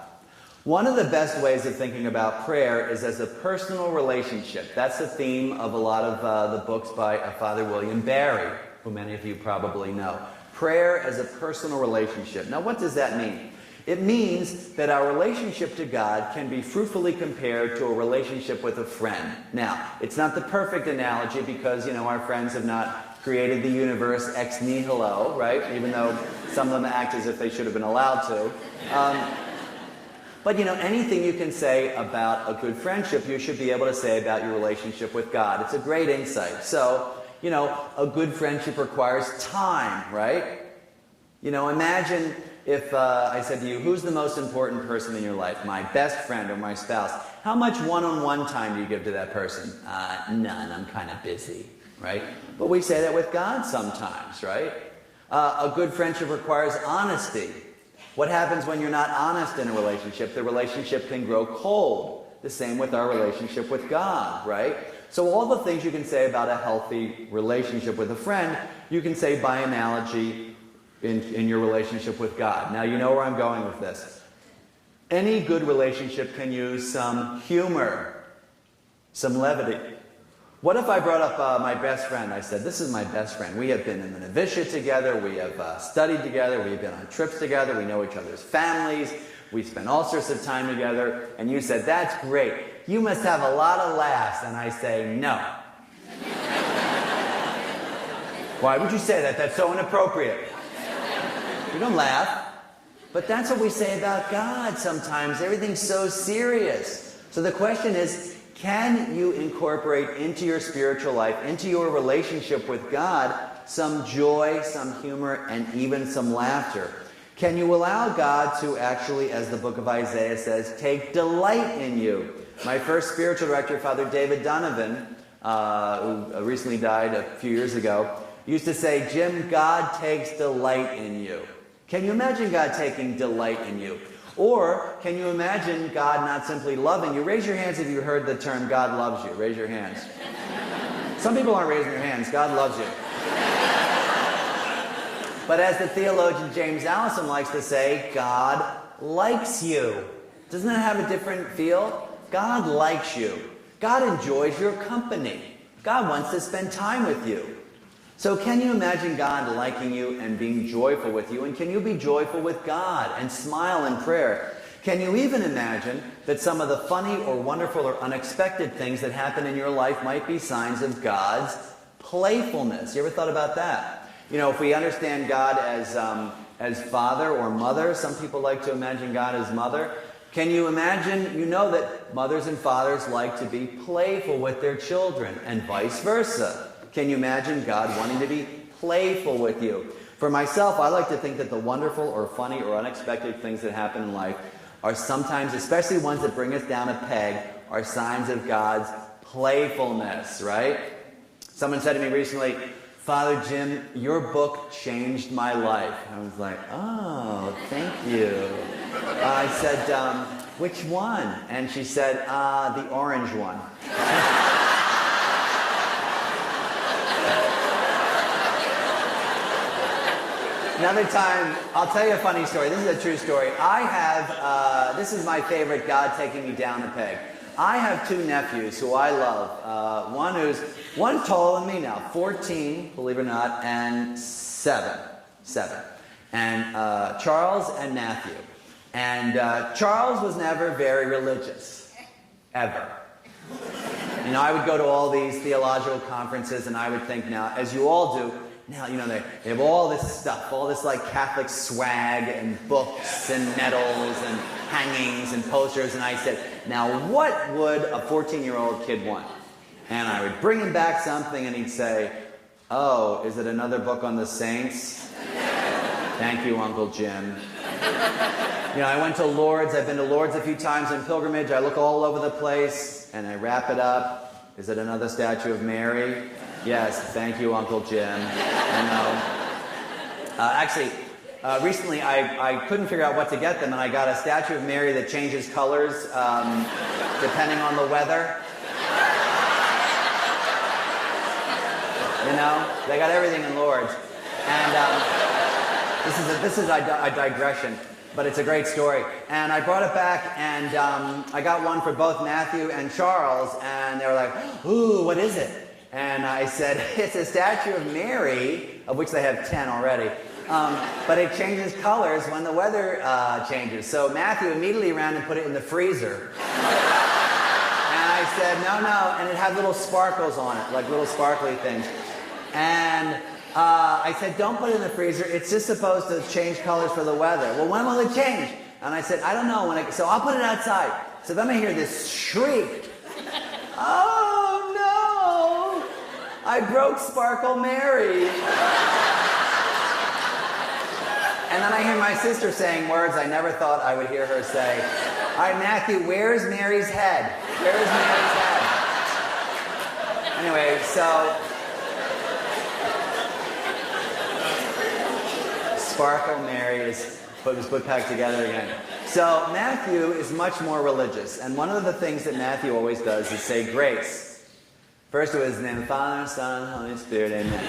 One of the best ways of thinking about prayer is as a personal relationship. That's the theme of a lot of the books by Father William Barry, who many of you probably know. Prayer as a personal relationship. Now, what does that mean? It means that our relationship to God can be fruitfully compared to a relationship with a friend. Now, it's not the perfect analogy because, our friends have not created the universe ex nihilo, right? Even though some of them act as if they should have been allowed to. But anything you can say about a good friendship, you should be able to say about your relationship with God. It's a great insight. So, a good friendship requires time, right? Imagine if I said to you, who's the most important person in your life? My best friend or my spouse. How much one-on-one time do you give to that person? None, I'm kind of busy, right? But we say that with God sometimes, right? A good friendship requires honesty. What happens when you're not honest in a relationship? The relationship can grow cold. The same with our relationship with God, right? So all the things you can say about a healthy relationship with a friend, you can say by analogy in your relationship with God. Now you know where I'm going with this. Any good relationship can use some humor, some levity. What if I brought up my best friend? I said, this is my best friend. We have been in the novitiate together. We have studied together. We've been on trips together. We know each other's families. We spent all sorts of time together. And you said, that's great. You must have a lot of laughs. And I say, no. Why would you say that? That's so inappropriate. We don't laugh. But that's what we say about God sometimes. Everything's so serious. So the question is, can you incorporate into your spiritual life, into your relationship with God, some joy, some humor, and even some laughter? Can you allow God to actually, as the book of Isaiah says, take delight in you? My first spiritual director, Father David Donovan, who recently died a few years ago, used to say, Jim, God takes delight in you. Can you imagine God taking delight in you? Or can you imagine God not simply loving you? Raise your hands if you heard the term God loves you. Raise your hands. Some people aren't raising their hands. God loves you. But as the theologian James Allison likes to say, God likes you. Doesn't that have a different feel? God likes you. God enjoys your company. God wants to spend time with you. So can you imagine God liking you and being joyful with you? And can you be joyful with God and smile in prayer? Can you even imagine that some of the funny or wonderful or unexpected things that happen in your life might be signs of God's playfulness? You ever thought about that? If we understand God as father or mother, some people like to imagine God as mother. Can you imagine, that mothers and fathers like to be playful with their children and vice versa. Can you imagine God wanting to be playful with you? For myself, I like to think that the wonderful or funny or unexpected things that happen in life are sometimes, especially ones that bring us down a peg, are signs of God's playfulness, right? Someone said to me recently, Father Jim, your book changed my life. I was like, oh, thank you. I said, which one? And she said, the orange one. Another time, I'll tell you a funny story. This is a true story. This is my favorite God taking me down a peg. I have two nephews who I love. One's taller than me now, 14, believe it or not, and 7. And Charles and Matthew. And Charles was never very religious, ever. I would go to all these theological conferences and I would think now, as you all do, now, they have all this stuff, all this like Catholic swag and books and medals and hangings and posters. And I said, now what would a 14-year-old kid want? And I would bring him back something and he'd say, oh, is it another book on the saints? Thank you, Uncle Jim. I went to Lourdes. I've been to Lourdes a few times on pilgrimage. I look all over the place and I wrap it up. Is it another statue of Mary? Yes, thank you, Uncle Jim. Recently I couldn't figure out what to get them, and I got a statue of Mary that changes colors depending on the weather. They got everything in Lourdes. And this is a digression, but it's a great story. And I brought it back, and I got one for both Matthew and Charles, and they were like, ooh, what is it? And I said, it's a statue of Mary, of which they have 10 already. But it changes colors when the weather changes. So Matthew immediately ran and put it in the freezer. And I said, no. And it had little sparkles on it, like little sparkly things. And I said, don't put it in the freezer. It's just supposed to change colors for the weather. Well, when will it change? And I said, I don't know. So I'll put it outside. So then I hear this shriek. Oh, no. I broke Sparkle Mary. And then I hear my sister saying words I never thought I would hear her say. All right, Matthew, where's Mary's head? Where's Mary's head? Anyway, so Sparkle Mary was put back together again. So Matthew is much more religious. And one of the things that Matthew always does is say grace. First it was in the name of the Father, Son, Holy Spirit, amen.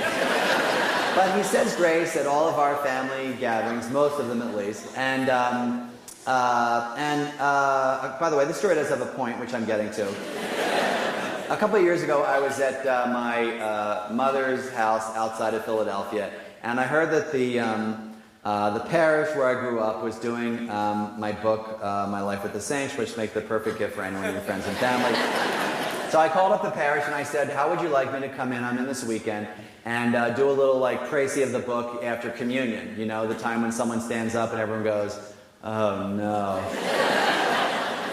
But he says grace at all of our family gatherings, most of them at least. And by the way, this story does have a point, which I'm getting to. A couple of years ago, I was at my mother's house outside of Philadelphia, and I heard that the parish where I grew up was doing my book, My Life with the Saints, which make the perfect gift for anyone in your friends and family. So I called up the parish and I said, how would you like me to come in? I'm in this weekend. And do a little like précis of the book after communion. You know, the time when someone stands up and everyone goes, oh no.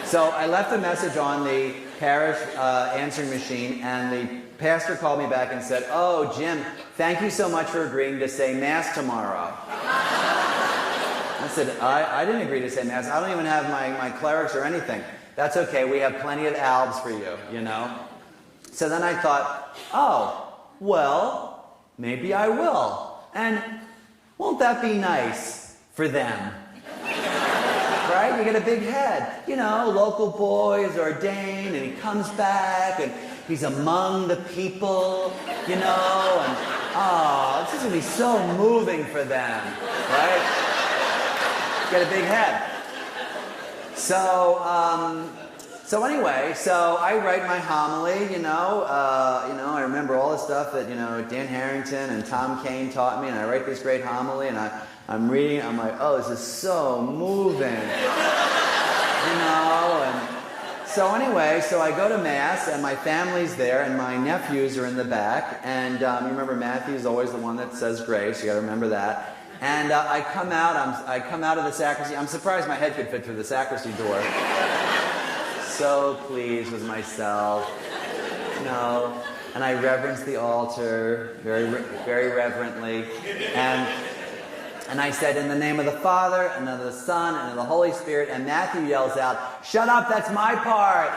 So I left a message on the parish answering machine, and the pastor called me back and said, oh, Jim, thank you so much for agreeing to say Mass tomorrow. I said, I didn't agree to say Mass. I don't even have my clerics or anything. That's okay, we have plenty of albs for you, you know. So then I thought, oh, well, maybe I will. And won't that be nice for them? Right? You get a big head. You know, local boy is ordained, and he comes back, and he's among the people, you know, and, oh, this is going to be so moving for them, right? Get a big head. So anyway, so I write my homily, you know, I remember all the stuff that, Dan Harrington and Tom Kane taught me, and I write this great homily, and I'm reading it, I'm like, oh, this is so moving, and so anyway, so I go to Mass, and my family's there, and my nephews are in the back, and you remember Matthew's always the one that says grace, you gotta remember that. And I come out of the sacristy. I'm surprised my head could fit through the sacristy door. So pleased with myself, and I reverence the altar very, very reverently, and I said, in the name of the Father, and of the Son, and of the Holy Spirit, and Matthew yells out, shut up, that's my part!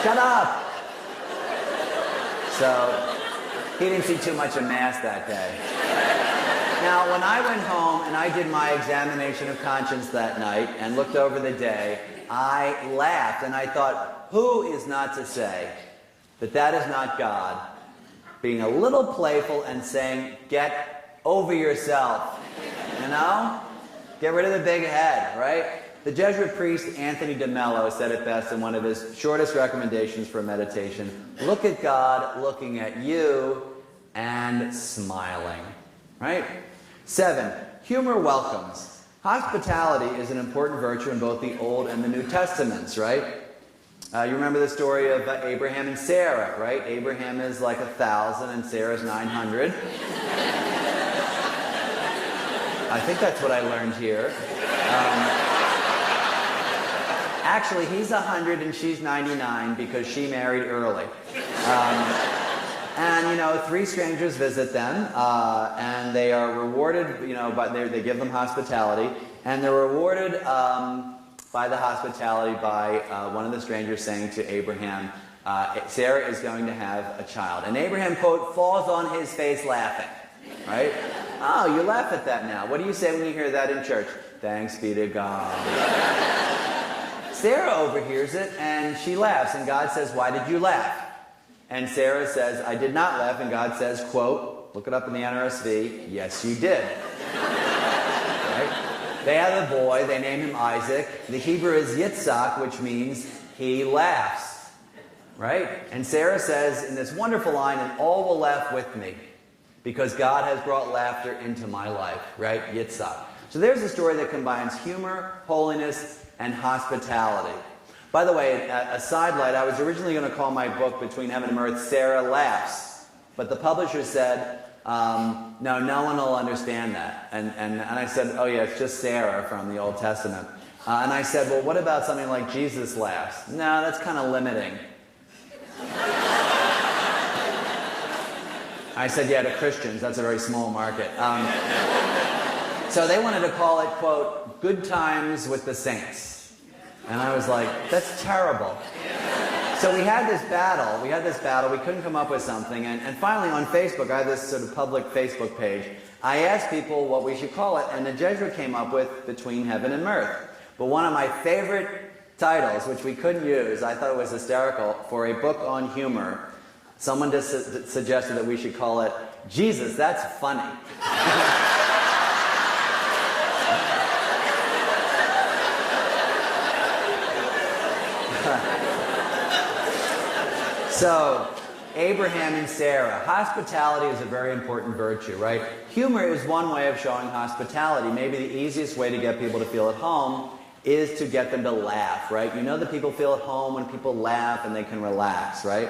Shut up! So, he didn't see too much of Mass that day. Now, when I went home and I did my examination of conscience that night and looked over the day, I laughed and I thought, who is not to say that that is not God being a little playful and saying, get over yourself, Get rid of the big head, right? The Jesuit priest Anthony de Mello said it best in one of his shortest recommendations for meditation. Look at God looking at you and smiling, right? 7, humor welcomes. Hospitality is an important virtue in both the Old and the New Testaments, right? You remember the story of Abraham and Sarah, right? Abraham is like 1,000 and Sarah's 900. I think that's what I learned here. Actually, he's 100 and she's 99 because she married early. And 3 strangers visit them, and they are rewarded, they give them hospitality, and they're rewarded by the hospitality by one of the strangers saying to Abraham, Sarah is going to have a child. And Abraham, quote, falls on his face laughing, right? Oh, you laugh at that now. What do you say when you hear that in church? Thanks be to God. Sarah overhears it, and she laughs, and God says, "Why did you laugh?" And Sarah says, "I did not laugh," and God says, quote, look it up in the NRSV, "Yes, you did." Right? They have a boy, they name him Isaac. The Hebrew is Yitzhak, which means he laughs. Right? And Sarah says in this wonderful line, "And all will laugh with me, because God has brought laughter into my life." Right? Yitzhak. So there's a story that combines humor, holiness, and hospitality. By the way, a sidelight, I was originally going to call my book, Between Heaven and Mirth, Sarah Laughs. But the publisher said, no one will understand that. And I said, oh yeah, it's just Sarah from the Old Testament. And I said, well, what about something like Jesus Laughs? No, that's kind of limiting. I said, yeah, to Christians, that's a very small market. So they wanted to call it, quote, Good Times with the Saints. And I was like, that's terrible. So we had this battle, we couldn't come up with something, and finally on Facebook, I have this sort of public Facebook page, I asked people what we should call it, and the Jesuit came up with Between Heaven and Mirth. But one of my favorite titles, which we couldn't use, I thought it was hysterical, for a book on humor, someone just suggested that we should call it, Jesus, That's Funny. So, Abraham and Sarah. Hospitality is a very important virtue, right? Humor is one way of showing hospitality. Maybe the easiest way to get people to feel at home is to get them to laugh, right? You know that people feel at home when people laugh and they can relax, right?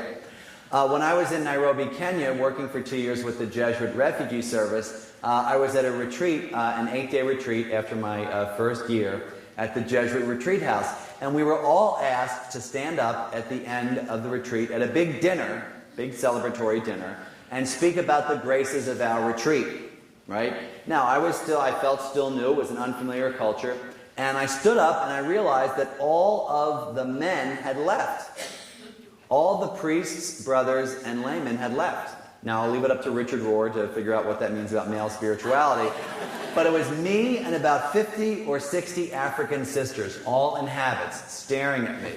When I was in Nairobi, Kenya, working for 2 years with the Jesuit Refugee Service, I was at a retreat, an 8-day retreat after my first year at the Jesuit Retreat House. And we were all asked to stand up at the end of the retreat at a big dinner, big celebratory dinner, and speak about the graces of our retreat, right? Now, I felt still new, it was an unfamiliar culture, and I stood up and I realized that all of the men had left. All the priests, brothers, and laymen had left. Now, I'll leave it up to Richard Rohr to figure out what that means about male spirituality. But it was me and about 50 or 60 African sisters, all in habits, staring at me.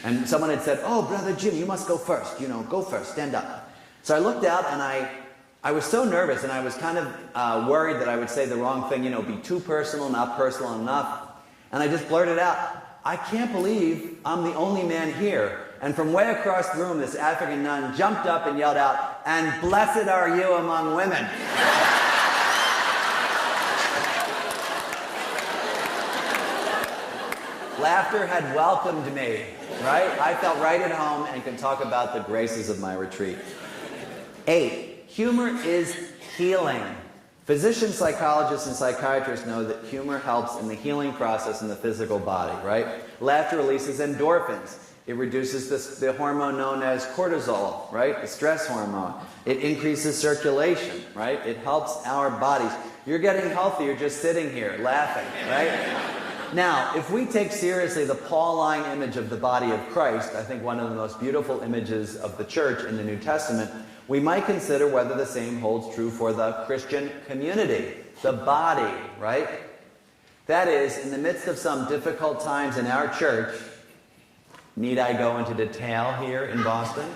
And someone had said, oh, Brother Jim, you must go first. Go first, stand up. So I looked out and I was so nervous and I was kind of worried that I would say the wrong thing, be too personal, not personal enough. And I just blurted out, I can't believe I'm the only man here. And from way across the room, this African nun jumped up and yelled out, and blessed are you among women. Laughter had welcomed me, right? I felt right at home and could talk about the graces of my retreat. 8, humor is healing. Physicians, psychologists, and psychiatrists know that humor helps in the healing process in the physical body, right? Laughter releases endorphins. It reduces the hormone known as cortisol, right? The stress hormone. It increases circulation, right? It helps our bodies. You're getting healthier just sitting here laughing, right? Now, if we take seriously the Pauline image of the body of Christ, I think one of the most beautiful images of the church in the New Testament, we might consider whether the same holds true for the Christian community, the body, right? That is, in the midst of some difficult times in our church, need I go into detail here in Boston?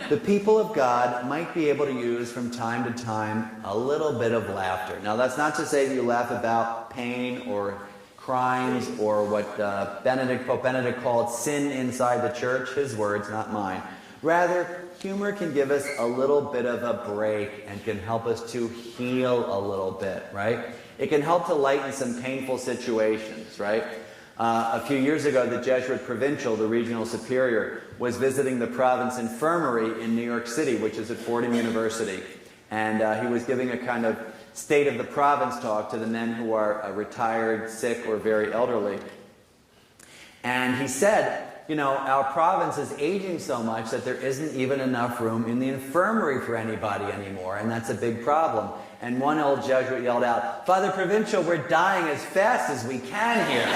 The people of God might be able to use from time to time a little bit of laughter. Now, that's not to say that you laugh about pain or crimes or what Pope Benedict called sin inside the church, his words, not mine. Rather, humor can give us a little bit of a break and can help us to heal a little bit, right? It can help to lighten some painful situations, right? A few years ago, the Jesuit provincial, the regional superior, was visiting the province infirmary in New York City, which is at Fordham University. And he was giving a kind of state of the province talk to the men who are retired, sick, or very elderly. And he said, our province is aging so much that there isn't even enough room in the infirmary for anybody anymore, and that's a big problem. And one old Jesuit yelled out, Father Provincial, we're dying as fast as we can here.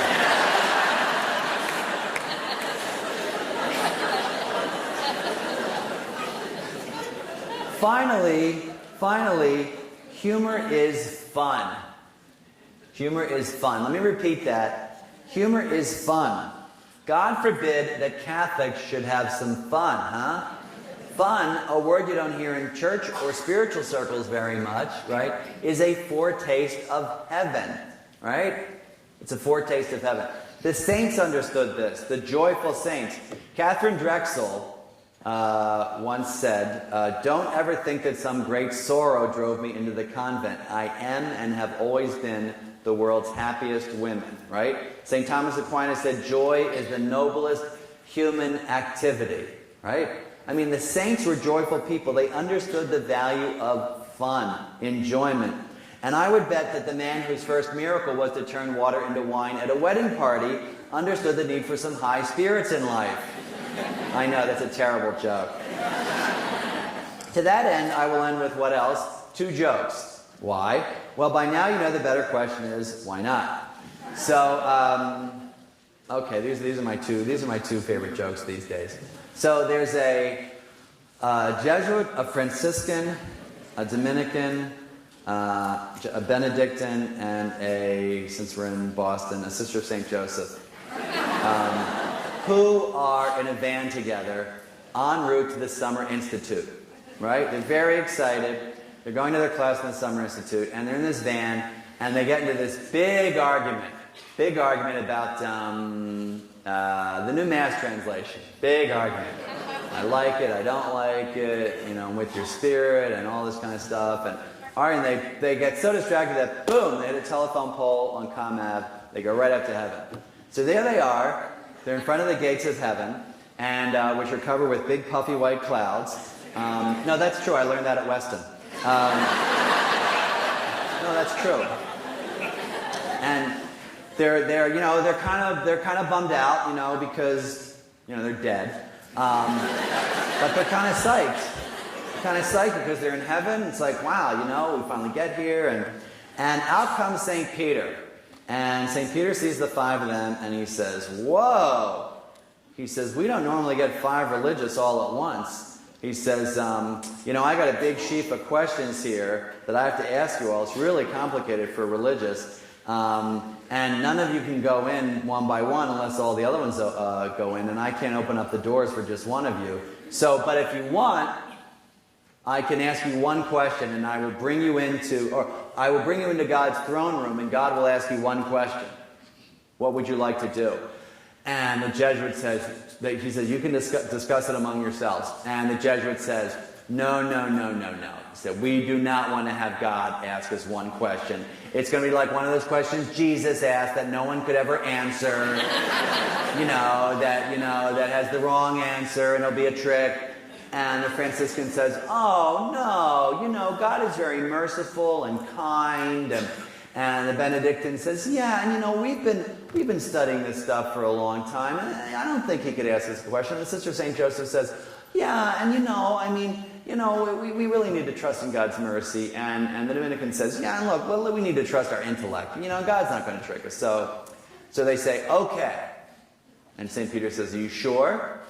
Finally, humor is fun. Humor is fun. Let me repeat that. Humor is fun. God forbid that Catholics should have some fun, huh? Fun, a word you don't hear in church or spiritual circles very much, right, is a foretaste of heaven, right? It's a foretaste of heaven. The saints understood this, the joyful saints. Catherine Drexel once said, don't ever think that some great sorrow drove me into the convent. I am and have always been the world's happiest women, right? St. Thomas Aquinas said, joy is the noblest human activity, right? I mean, the saints were joyful people. They understood the value of fun, enjoyment. And I would bet that the man whose first miracle was to turn water into wine at a wedding party understood the need for some high spirits in life. I know, that's a terrible joke. To that end, I will end with what else? 2 jokes. Why? Well, by now you know the better question is, why not? So, okay, these are my two favorite jokes these days. So there's a Jesuit, a Franciscan, a Dominican, a Benedictine, and since we're in Boston, a Sister of St. Joseph, who are in a van together en route to the Summer Institute, right? They're very excited. They're going to their class in the Summer Institute, and they're in this van, and they get into this big argument about the New Mass translation. Big argument. I like it, I don't like it, I'm with your spirit, and all this kind of stuff. And they get so distracted that, boom, they hit a telephone pole on Comm Ave. They go right up to heaven. So there they are. They're in front of the gates of heaven, and which are covered with big puffy white clouds. No, that's true. I learned that at Weston. No, that's true. And they're kind of bummed out, because they're dead. But they're kind of psyched. Because they're in heaven. It's like, wow, we finally get here, and out comes St. Peter. And St. Peter sees the 5 of them, and he says, whoa! He says, we don't normally get 5 religious all at once. He says, I got a big sheaf of questions here that I have to ask you all. It's really complicated for religious. And none of you can go in one by one unless all the other ones go in, and I can't open up the doors for just one of you. But if you want, I can ask you one question, and I will bring you into God's throne room, and God will ask you one question. What would you like to do? And the Jesuit says, he says, you can discuss it among yourselves. And the Jesuit says, no. He said, we do not want to have God ask us one question. It's going to be like one of those questions Jesus asked that no one could ever answer, that has the wrong answer, and it'll be a trick. And the Franciscan says, oh, no, God is very merciful and kind. And the Benedictine says, yeah, and we've been studying this stuff for a long time, and I don't think he could ask this question. And the Sister of St. Joseph says, yeah, and we really need to trust in God's mercy. And the Dominican says, yeah, and look, we need to trust our intellect. God's not going to trick us. So they say, okay. And St. Peter says, are you sure?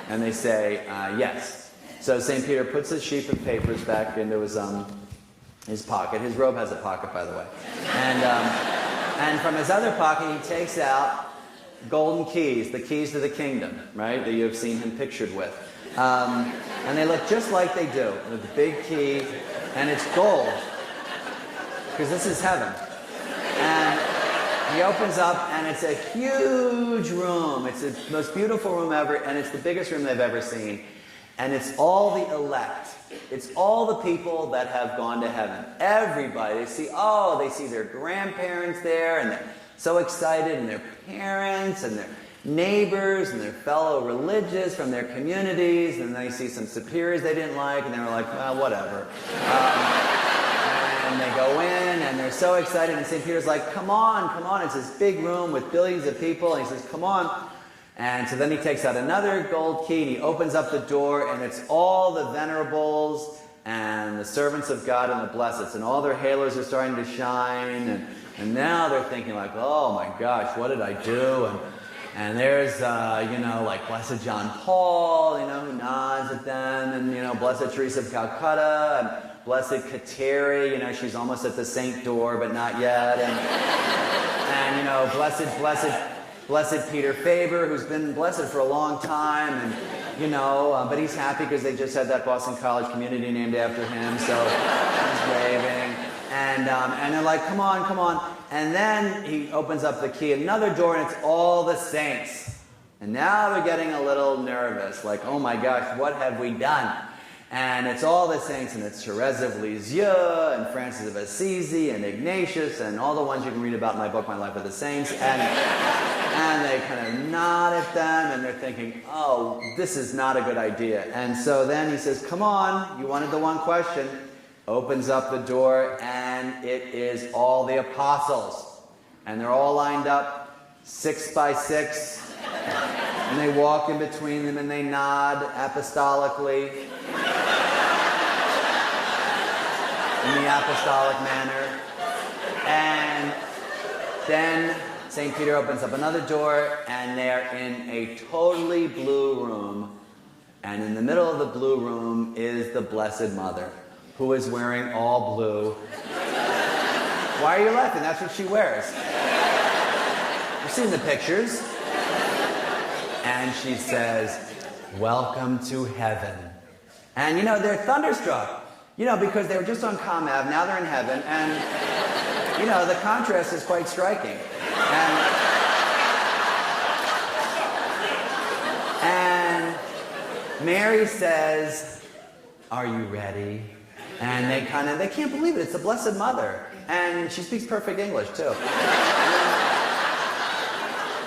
And they say, yes. So St. Peter puts his sheaf of papers back into his pocket. His robe has a pocket, by the way. And from his other pocket, he takes out golden keys, the keys to the kingdom, right, that you have seen him pictured with. And they look just like they do, with the big key, and it's gold, because this is heaven. And he opens up, and it's a huge room. It's the most beautiful room ever, and it's the biggest room they've ever seen. And it's all the elect. It's all the people that have gone to heaven. Everybody. They see their grandparents there, and they're so excited, and their parents, and their neighbors, and their fellow religious from their communities, and they see some superiors they didn't like, and they were like, well, whatever. And they go in, and they're so excited, and St. Peter's like, come on, it's this big room with billions of people, and he says, come on. And so then he takes out another gold key, and he opens up the door, and it's all the venerables, and the servants of God and the blesseds, and all their halos are starting to shine, and now they're thinking like, oh my gosh, what did I do? And there's, like Blessed John Paul, who nods at them, and, Blessed Teresa of Calcutta, and Blessed Kateri, she's almost at the saint door, but not yet, and blessed Blessed Peter Faber, who's been blessed for a long time, and but he's happy because they just had that Boston College community named after him, so he's waving. And they're like, come on. And then he opens up the key, another door, and it's all the saints. And now they're getting a little nervous, like, oh my gosh, what have we done? And it's all the saints, and it's Teresa of Avila, and Francis of Assisi, and Ignatius, and all the ones you can read about in my book, My Life of the Saints. And they kind of nod at them, and they're thinking, oh, this is not a good idea. And so then he says, come on, you wanted the one question. Opens up the door, and it is all the apostles. And they're all lined up, 6 by 6. And they walk in between them, and they nod apostolically. In the apostolic manner. And then St. Peter opens up another door, and they're in a totally blue room. And in the middle of the blue room is the Blessed Mother, who is wearing all blue. Why are you laughing? That's what she wears. You've seen the pictures. And she says, welcome to heaven. And they're thunderstruck. Because they were just on Comm Ave, now they're in heaven, and, the contrast is quite striking. And Mary says, are you ready? And they can't believe it. It's the Blessed Mother. And she speaks perfect English, too.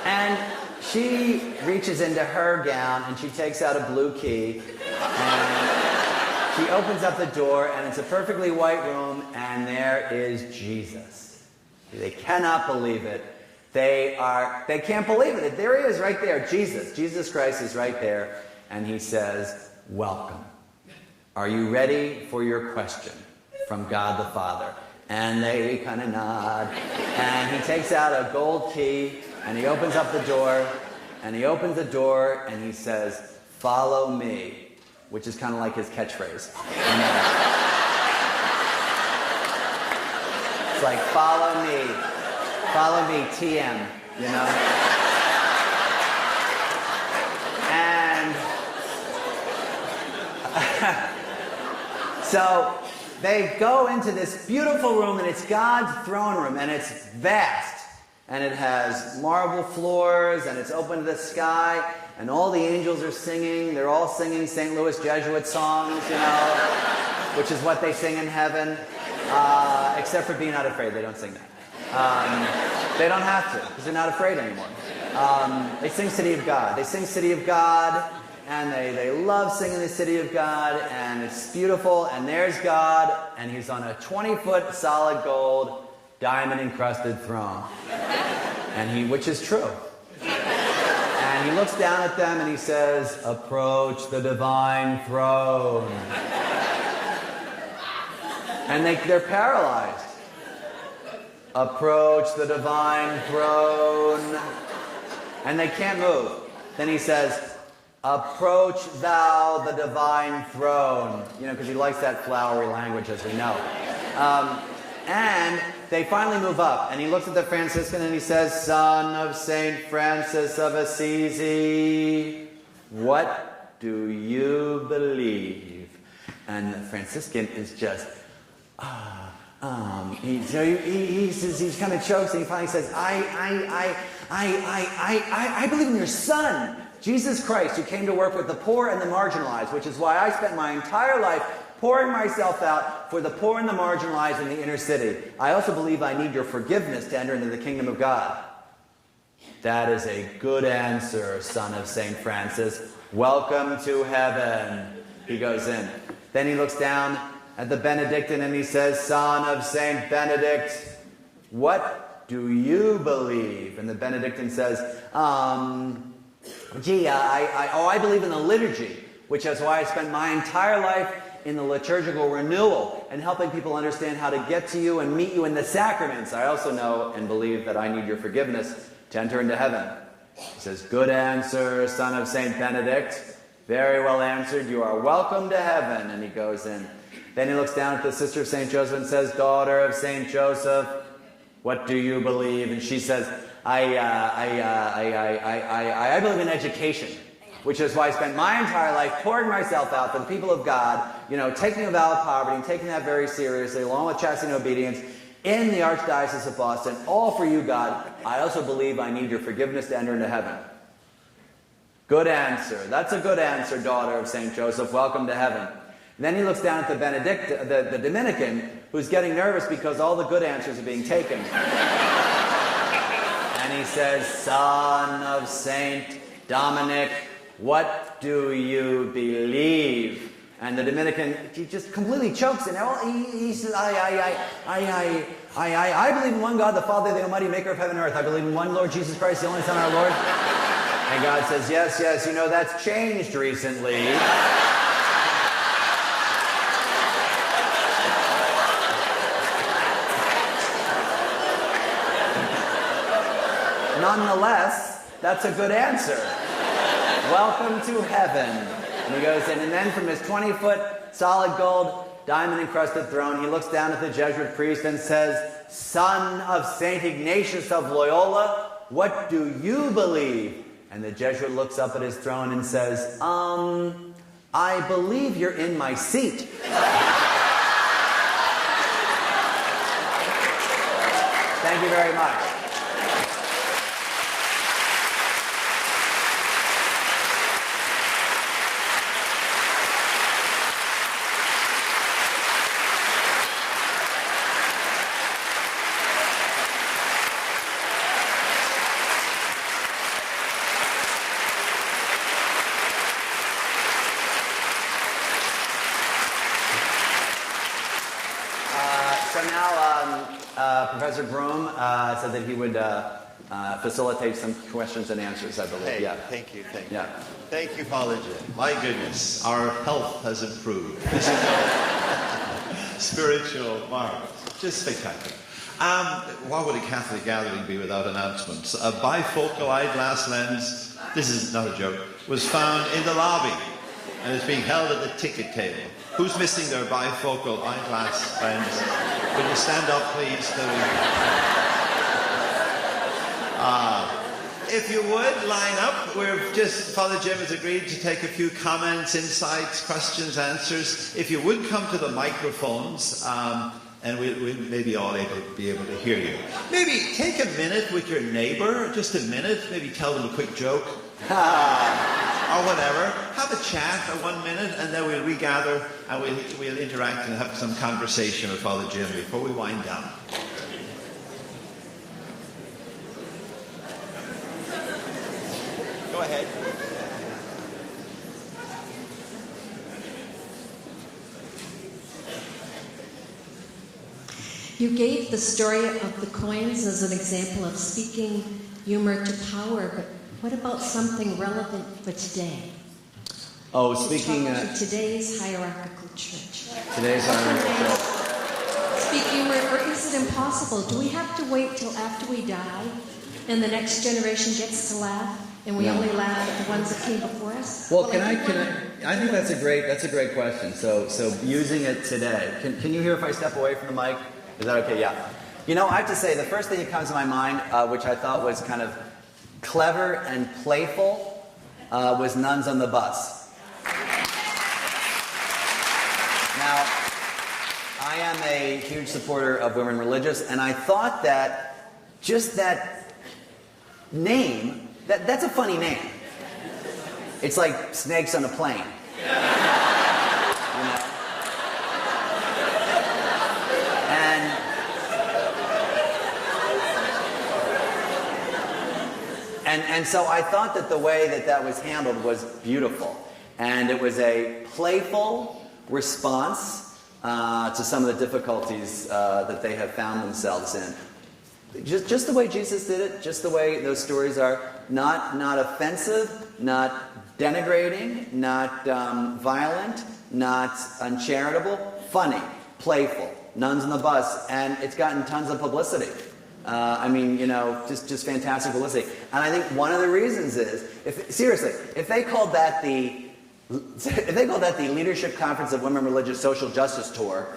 And she reaches into her gown, and she takes out a blue key, and she opens up the door, and it's a perfectly white room, and there is Jesus. They cannot believe it. They can't believe it. There he is, right there, Jesus. Jesus Christ is right there, and he says, welcome. Are you ready for your question from God the Father? And they kind of nod, and he takes out a gold key, and he opens up the door, and he opens the door, and he says, follow me. Which is kind of like his catchphrase. It's like, follow me, TM, And so they go into this beautiful room, and it's God's throne room, and it's vast. And it has marble floors, and it's open to the sky. And all the angels are singing. They're all singing St. Louis Jesuit songs, which is what they sing in heaven. Except for Be Not Afraid. They don't sing that. They don't have to, because they're not afraid anymore. They sing City of God. They sing City of God, and they love singing the City of God, and it's beautiful. And there's God, and he's on a 20-foot solid gold, diamond-encrusted throne. Which is true. And he looks down at them and he says, approach the divine throne. And they're paralyzed. Approach the divine throne. And they can't move. Then he says, approach thou the divine throne. Because he likes that flowery language, as we know. And they finally move up, and he looks at the Franciscan and he says, son of St. Francis of Assisi, what do you believe? And the Franciscan is just, he's kind of chokes, and he finally says, I believe in your son, Jesus Christ, who came to work with the poor and the marginalized, which is why I spent my entire life pouring myself out for the poor and the marginalized in the inner city. I also believe I need your forgiveness to enter into the kingdom of God. That is a good answer, son of St. Francis. Welcome to heaven. He goes in. Then he looks down at the Benedictine and he says, son of St. Benedict, what do you believe? And the Benedictine says, I believe in the liturgy, which is why I spent my entire life in the liturgical renewal and helping people understand how to get to you and meet you in the sacraments. I also know and believe that I need your forgiveness to enter into heaven. He says, good answer, son of St. Benedict. Very well answered. You are welcome to heaven. And he goes in. Then he looks down at the sister of St. Joseph and says, daughter of St. Joseph, what do you believe? And she says, I believe in education, which is why I spent my entire life pouring myself out for the people of God, taking a vow of poverty and taking that very seriously, along with chastity and obedience, in the Archdiocese of Boston, all for you, God. I also believe I need your forgiveness to enter into heaven. Good answer. That's a good answer, daughter of St. Joseph. Welcome to heaven. And then he looks down at the Dominican, who's getting nervous because all the good answers are being taken. And he says, son of Saint Dominic, what do you believe? And the Dominican, he just completely chokes, and he says, I believe in one God, the Father, the Almighty, maker of heaven and earth. I believe in one Lord Jesus Christ, the only Son, our Lord. And God says, yes, that's changed recently. Nonetheless, that's a good answer. Welcome to heaven. And he goes in, and then from his 20-foot solid gold, diamond-encrusted throne, he looks down at the Jesuit priest and says, son of St. Ignatius of Loyola, what do you believe? And the Jesuit looks up at his throne and says, I believe you're in my seat. Thank you very much. Professor Broom said that he would facilitate some questions and answers, I believe. Hey, yeah. Thank you. Yeah. Thank you, Father Jim. My goodness, our health has improved. Spiritual marvel. Just spectacular. What would a Catholic gathering be without announcements? A bifocal eyeglass lens, this is not a joke, was found in the lobby and is being held at the ticket table. Who's missing their bifocal eyeglass lens? Would you stand up, please? If you would, line up. Father Jim has agreed to take a few comments, insights, questions, answers. If you would come to the microphones, and we'll maybe all be able to hear you. Maybe take a minute with your neighbor, just a minute. Maybe tell them a quick joke. Or whatever. Have a chat for 1 minute, and then we'll regather and we'll interact and have some conversation with Father Jim before we wind down. Go ahead. You gave the story of the coins as an example of speaking humor to power, but what about something relevant for today? Oh, speaking to today's hierarchical church. Today's hierarchical church. Speak humor, or is it impossible? Do we have to wait till after we die and the next generation gets to laugh, and we only laugh at the ones that came before us? Well, I think that's a great question. So using it today. Can you hear if I step away from the mic? Is that okay? Yeah. I have to say, the first thing that comes to my mind, which I thought was kind of clever and playful, was nuns on the bus. Now, I am a huge supporter of women religious, and I thought that just that name, that's a funny name. It's like snakes on a plane. And so I thought that the way that was handled was beautiful. And it was a playful response to some of the difficulties that they have found themselves in. Just the way Jesus did it, just the way those stories are, not offensive, not denigrating, not violent, not uncharitable, funny, playful. Nuns on the bus, and it's gotten tons of publicity. Just fantastic publicity. And I think one of the reasons is, if they called that the Leadership Conference of Women Religious Social Justice Tour,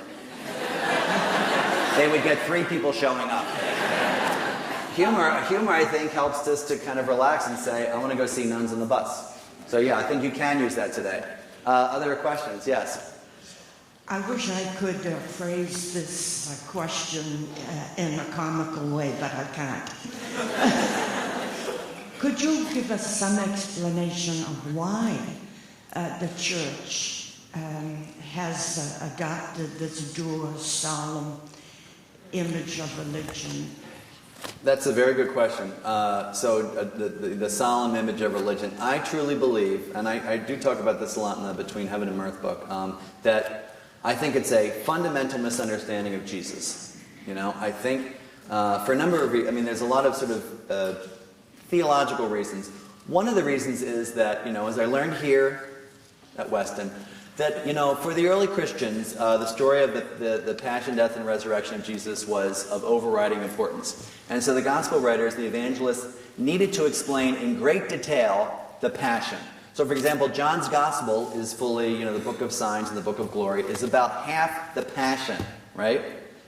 they would get 3 people showing up. Humor, I think, helps us to kind of relax and say, I want to go see nuns on the bus. So yeah, I think you can use that today. Other questions? Yes? I wish I could phrase this question in a comical way, but I can't. Could you give us some explanation of why the Church has adopted this dual, solemn image of religion? That's a very good question. The solemn image of religion. I truly believe, and I do talk about this a lot in the Between Heaven and Mirth book, that I think it's a fundamental misunderstanding of Jesus. You know, I think for a number of reasons, there's a lot of sort of theological reasons. One of the reasons is that, as I learned here at Weston, that, for the early Christians, the story of the passion, death, and resurrection of Jesus was of overriding importance. And so the gospel writers, the evangelists, needed to explain in great detail the passion. So, for example, John's gospel is fully, the book of signs and the book of glory, is about half the passion, right?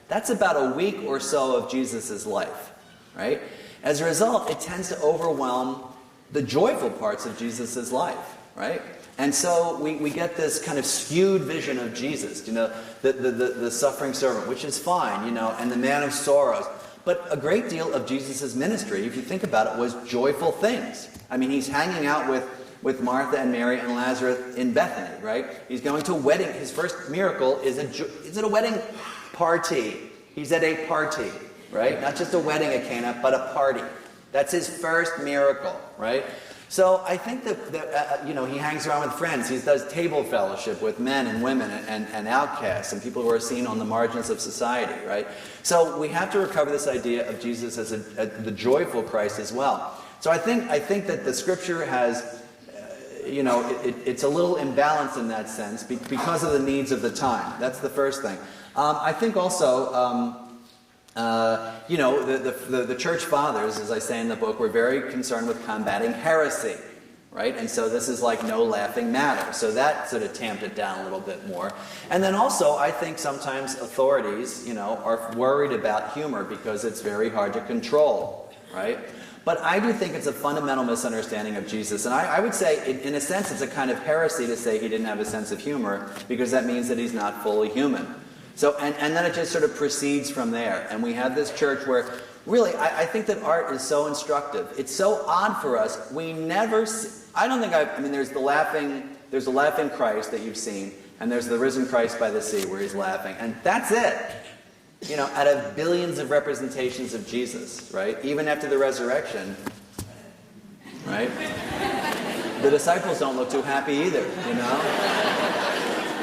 That's about a week or so of Jesus' life, right? As a result, it tends to overwhelm the joyful parts of Jesus' life, right? And so we get this kind of skewed vision of Jesus, the suffering servant, which is fine, and the man of sorrows. But a great deal of Jesus' ministry, if you think about it, was joyful things. He's hanging out with Martha and Mary and Lazarus in Bethany, right? He's going to a wedding. His first miracle is at a wedding party. He's at a party, right? Not just a wedding at Cana, but a party. That's his first miracle, right? So I think that he hangs around with friends. He does table fellowship with men and women and outcasts and people who are seen on the margins of society, right? So we have to recover this idea of Jesus as the joyful Christ as well. So I think that the Scripture has, it's a little imbalanced in that sense because of the needs of the time. That's the first thing. I think also. The church fathers, as I say in the book, were very concerned with combating heresy, right? And so this is like no laughing matter. So that sort of tamped it down a little bit more. And then also, I think sometimes authorities, are worried about humor because it's very hard to control, right? But I do think it's a fundamental misunderstanding of Jesus. And I would say, in a sense, it's a kind of heresy to say he didn't have a sense of humor because that means that he's not fully human. So, and then it just sort of proceeds from there. And we have this church where, really, I think that art is so instructive. It's so odd for us. We never, there's the laughing Christ that you've seen, and there's the risen Christ by the sea where he's laughing. And that's it. Out of billions of representations of Jesus, right? Even after the resurrection, right? The disciples don't look too happy either,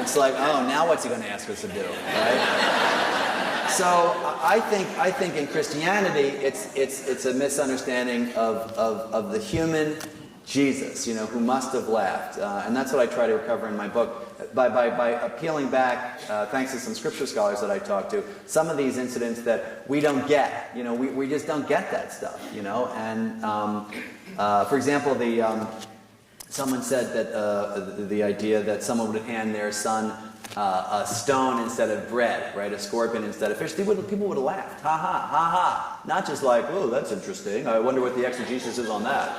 It's like, oh, now what's he going to ask us to do, right? So I think in Christianity, it's a misunderstanding of the human Jesus, who must have laughed, and that's what I try to recover in my book by appealing back, thanks to some scripture scholars that I talked to, some of these incidents that we don't get, we just don't get that stuff, and for example, someone said that the idea that someone would hand their son a stone instead of bread, right? A scorpion instead of fish. People would have laughed. Ha ha, ha ha. Not just like, oh, that's interesting. I wonder what the exegesis is on that.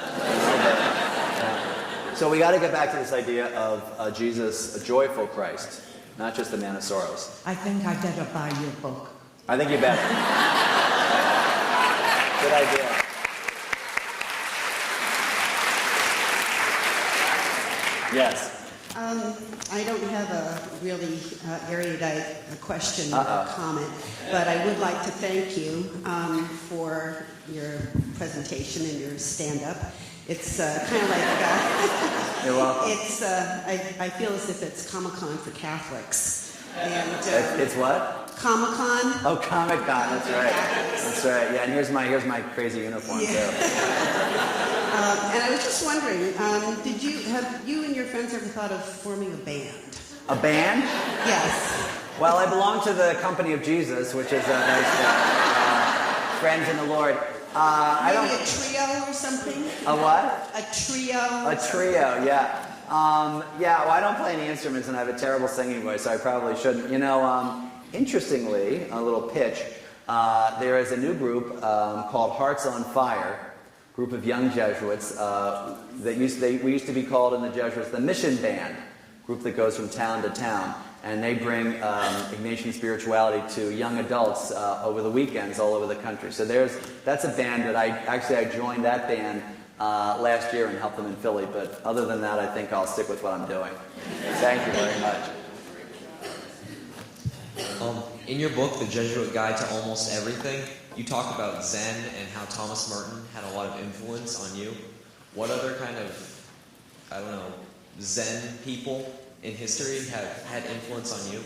So we got to get back to this idea of Jesus, a joyful Christ, not just a man of sorrows. I think I better buy your book. I think you better. Good idea. Yes. I don't have a really erudite question or comment, but I would like to thank you for your presentation and your stand-up. It's kind of like You're welcome. it's. I feel as if it's Comic-Con for Catholics. And It's what? Comic-Con. Oh, Comic-Con. That's right. That's right. Yeah, and here's my crazy uniform too. And I was just wondering, have you and your friends ever thought of forming a band? A band? Yes. Well, I belong to the Company of Jesus, which is a nice friends in the Lord. Maybe a trio or something? A what? A trio. A trio, yeah. Well, I don't play any instruments and I have a terrible singing voice, so I probably shouldn't. Interestingly, a little pitch, there is a new group called Hearts on Fire, group of young Jesuits. We used to be called in the Jesuits the Mission Band, group that goes from town to town. And they bring Ignatian spirituality to young adults over the weekends all over the country. So that's a band that I joined that band last year and helped them in Philly. But other than that, I think I'll stick with what I'm doing. Thank you very much. In your book, The Jesuit Guide to Almost Everything, you talk about Zen and how Thomas Merton had a lot of influence on you. What other kind of, Zen people in history have had influence on you?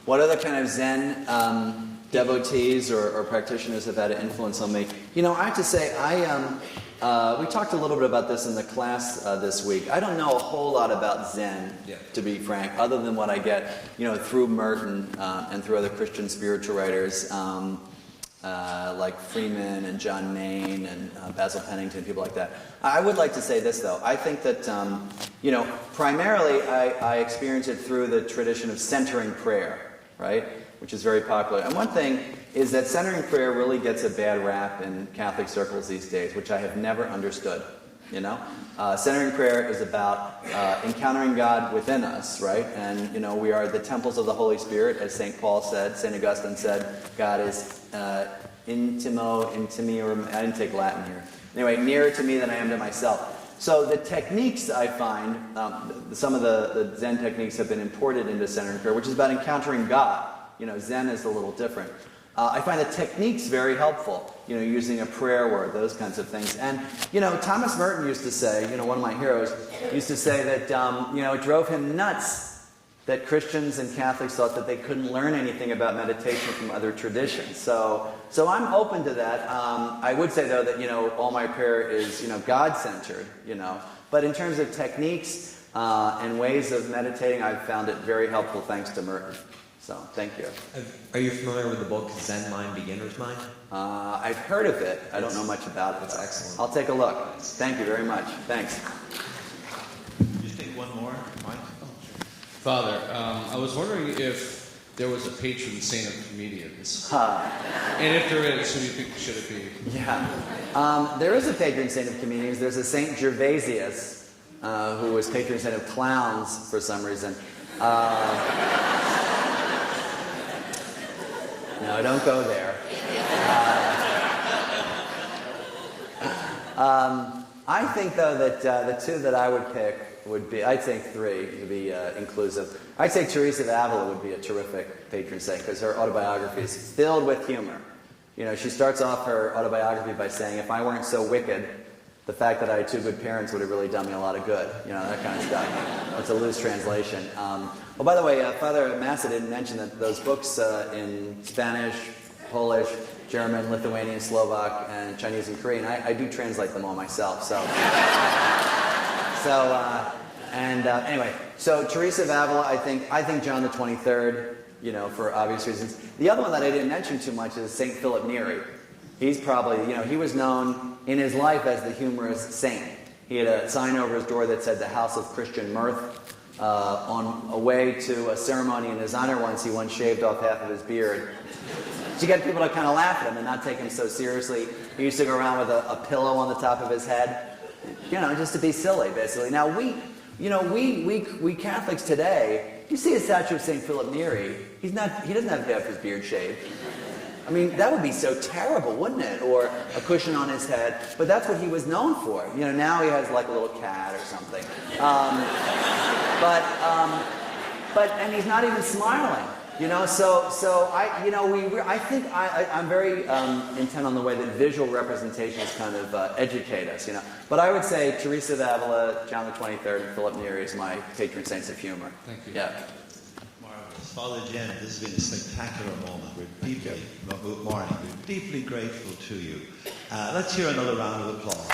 What other kind of Zen devotees or practitioners have had an influence on me? I have to say, we talked a little bit about this in the class this week. I don't know a whole lot about Zen, to be frank, other than what I get, through Merton and through other Christian spiritual writers like Freeman and John Main and Basil Pennington, people like that. I would like to say this, though. I think that, primarily I experience it through the tradition of centering prayer, right, which is very popular. And one thing is that centering prayer really gets a bad rap in Catholic circles these days, which I have never understood, Centering prayer is about encountering God within us, right? And, we are the temples of the Holy Spirit, as St. Paul said, St. Augustine said, God is intimior, I didn't take Latin here. Anyway, nearer to me than I am to myself. So the techniques I find, some of the Zen techniques have been imported into centering prayer, which is about encountering God. Zen is a little different. I find the techniques very helpful, using a prayer word, those kinds of things. And, Thomas Merton used to say, one of my heroes, used to say that, it drove him nuts that Christians and Catholics thought that they couldn't learn anything about meditation from other traditions. So I'm open to that. I would say, though, that, all my prayer is, God-centered, But in terms of techniques and ways of meditating, I've found it very helpful thanks to Merton. So, thank you. Are you familiar with the book Zen Mind, Beginner's Mind? I've heard of it. I don't know much about it. It's excellent. I'll take a look. Thank you very much. Thanks. Just take one more, Mike. Father, I was wondering if there was a patron saint of comedians. And if there is, who do you think should it be? Yeah. There is a patron saint of comedians. There's a Saint Gervasius, who was patron saint of clowns for some reason. No, don't go there. I think, though, that the two that I would pick would be, I'd say three to be inclusive. I'd say Teresa of Avila would be a terrific patron saint because her autobiography is filled with humor. She starts off her autobiography by saying, if I weren't so wicked, the fact that I had two good parents would have really done me a lot of good. That kind of stuff. It's a loose translation. Well, by the way, Father Massa didn't mention that those books in Spanish, Polish, German, Lithuanian, Slovak, and Chinese and Korean, I do translate them all myself. Anyway, so Teresa of Avila, I think John the 23rd, for obvious reasons. The other one that I didn't mention too much is St. Philip Neri. He's probably, he was known in his life as the humorous saint. He had a sign over his door that said the House of Christian Mirth. On a way to a ceremony in his honor once, he once shaved off half of his beard. To get people to kind of laugh at him and not take him so seriously. He used to go around with a pillow on the top of his head, just to be silly, basically. Now, we Catholics today, you see a statue of St. Philip Neri, he doesn't have half his beard shaved. I mean, that would be so terrible, wouldn't it? Or a cushion on his head. But that's what he was known for. Now he has like a little cat or something. And he's not even smiling. I think I'm very intent on the way that visual representations kind of educate us, But I would say Teresa of Avila, John the 23rd, and Philip Neri is my patron saints of humor. Thank you. Yeah. Marvelous. Father Jen, this has been a spectacular moment. We're deeply grateful to you. Let's hear another round of applause.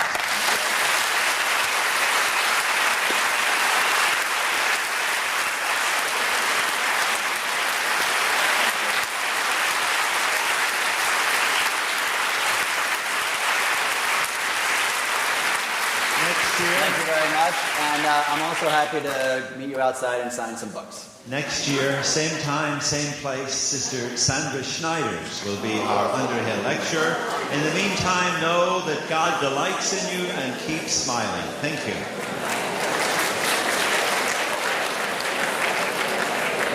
next year. Thank you very much. And I'm also happy to meet you outside and sign some books. Next year, same time, same place, Sister Sandra Schneiders will be our Underhill lecturer. In the meantime, know that God delights in you and keep smiling. Thank you.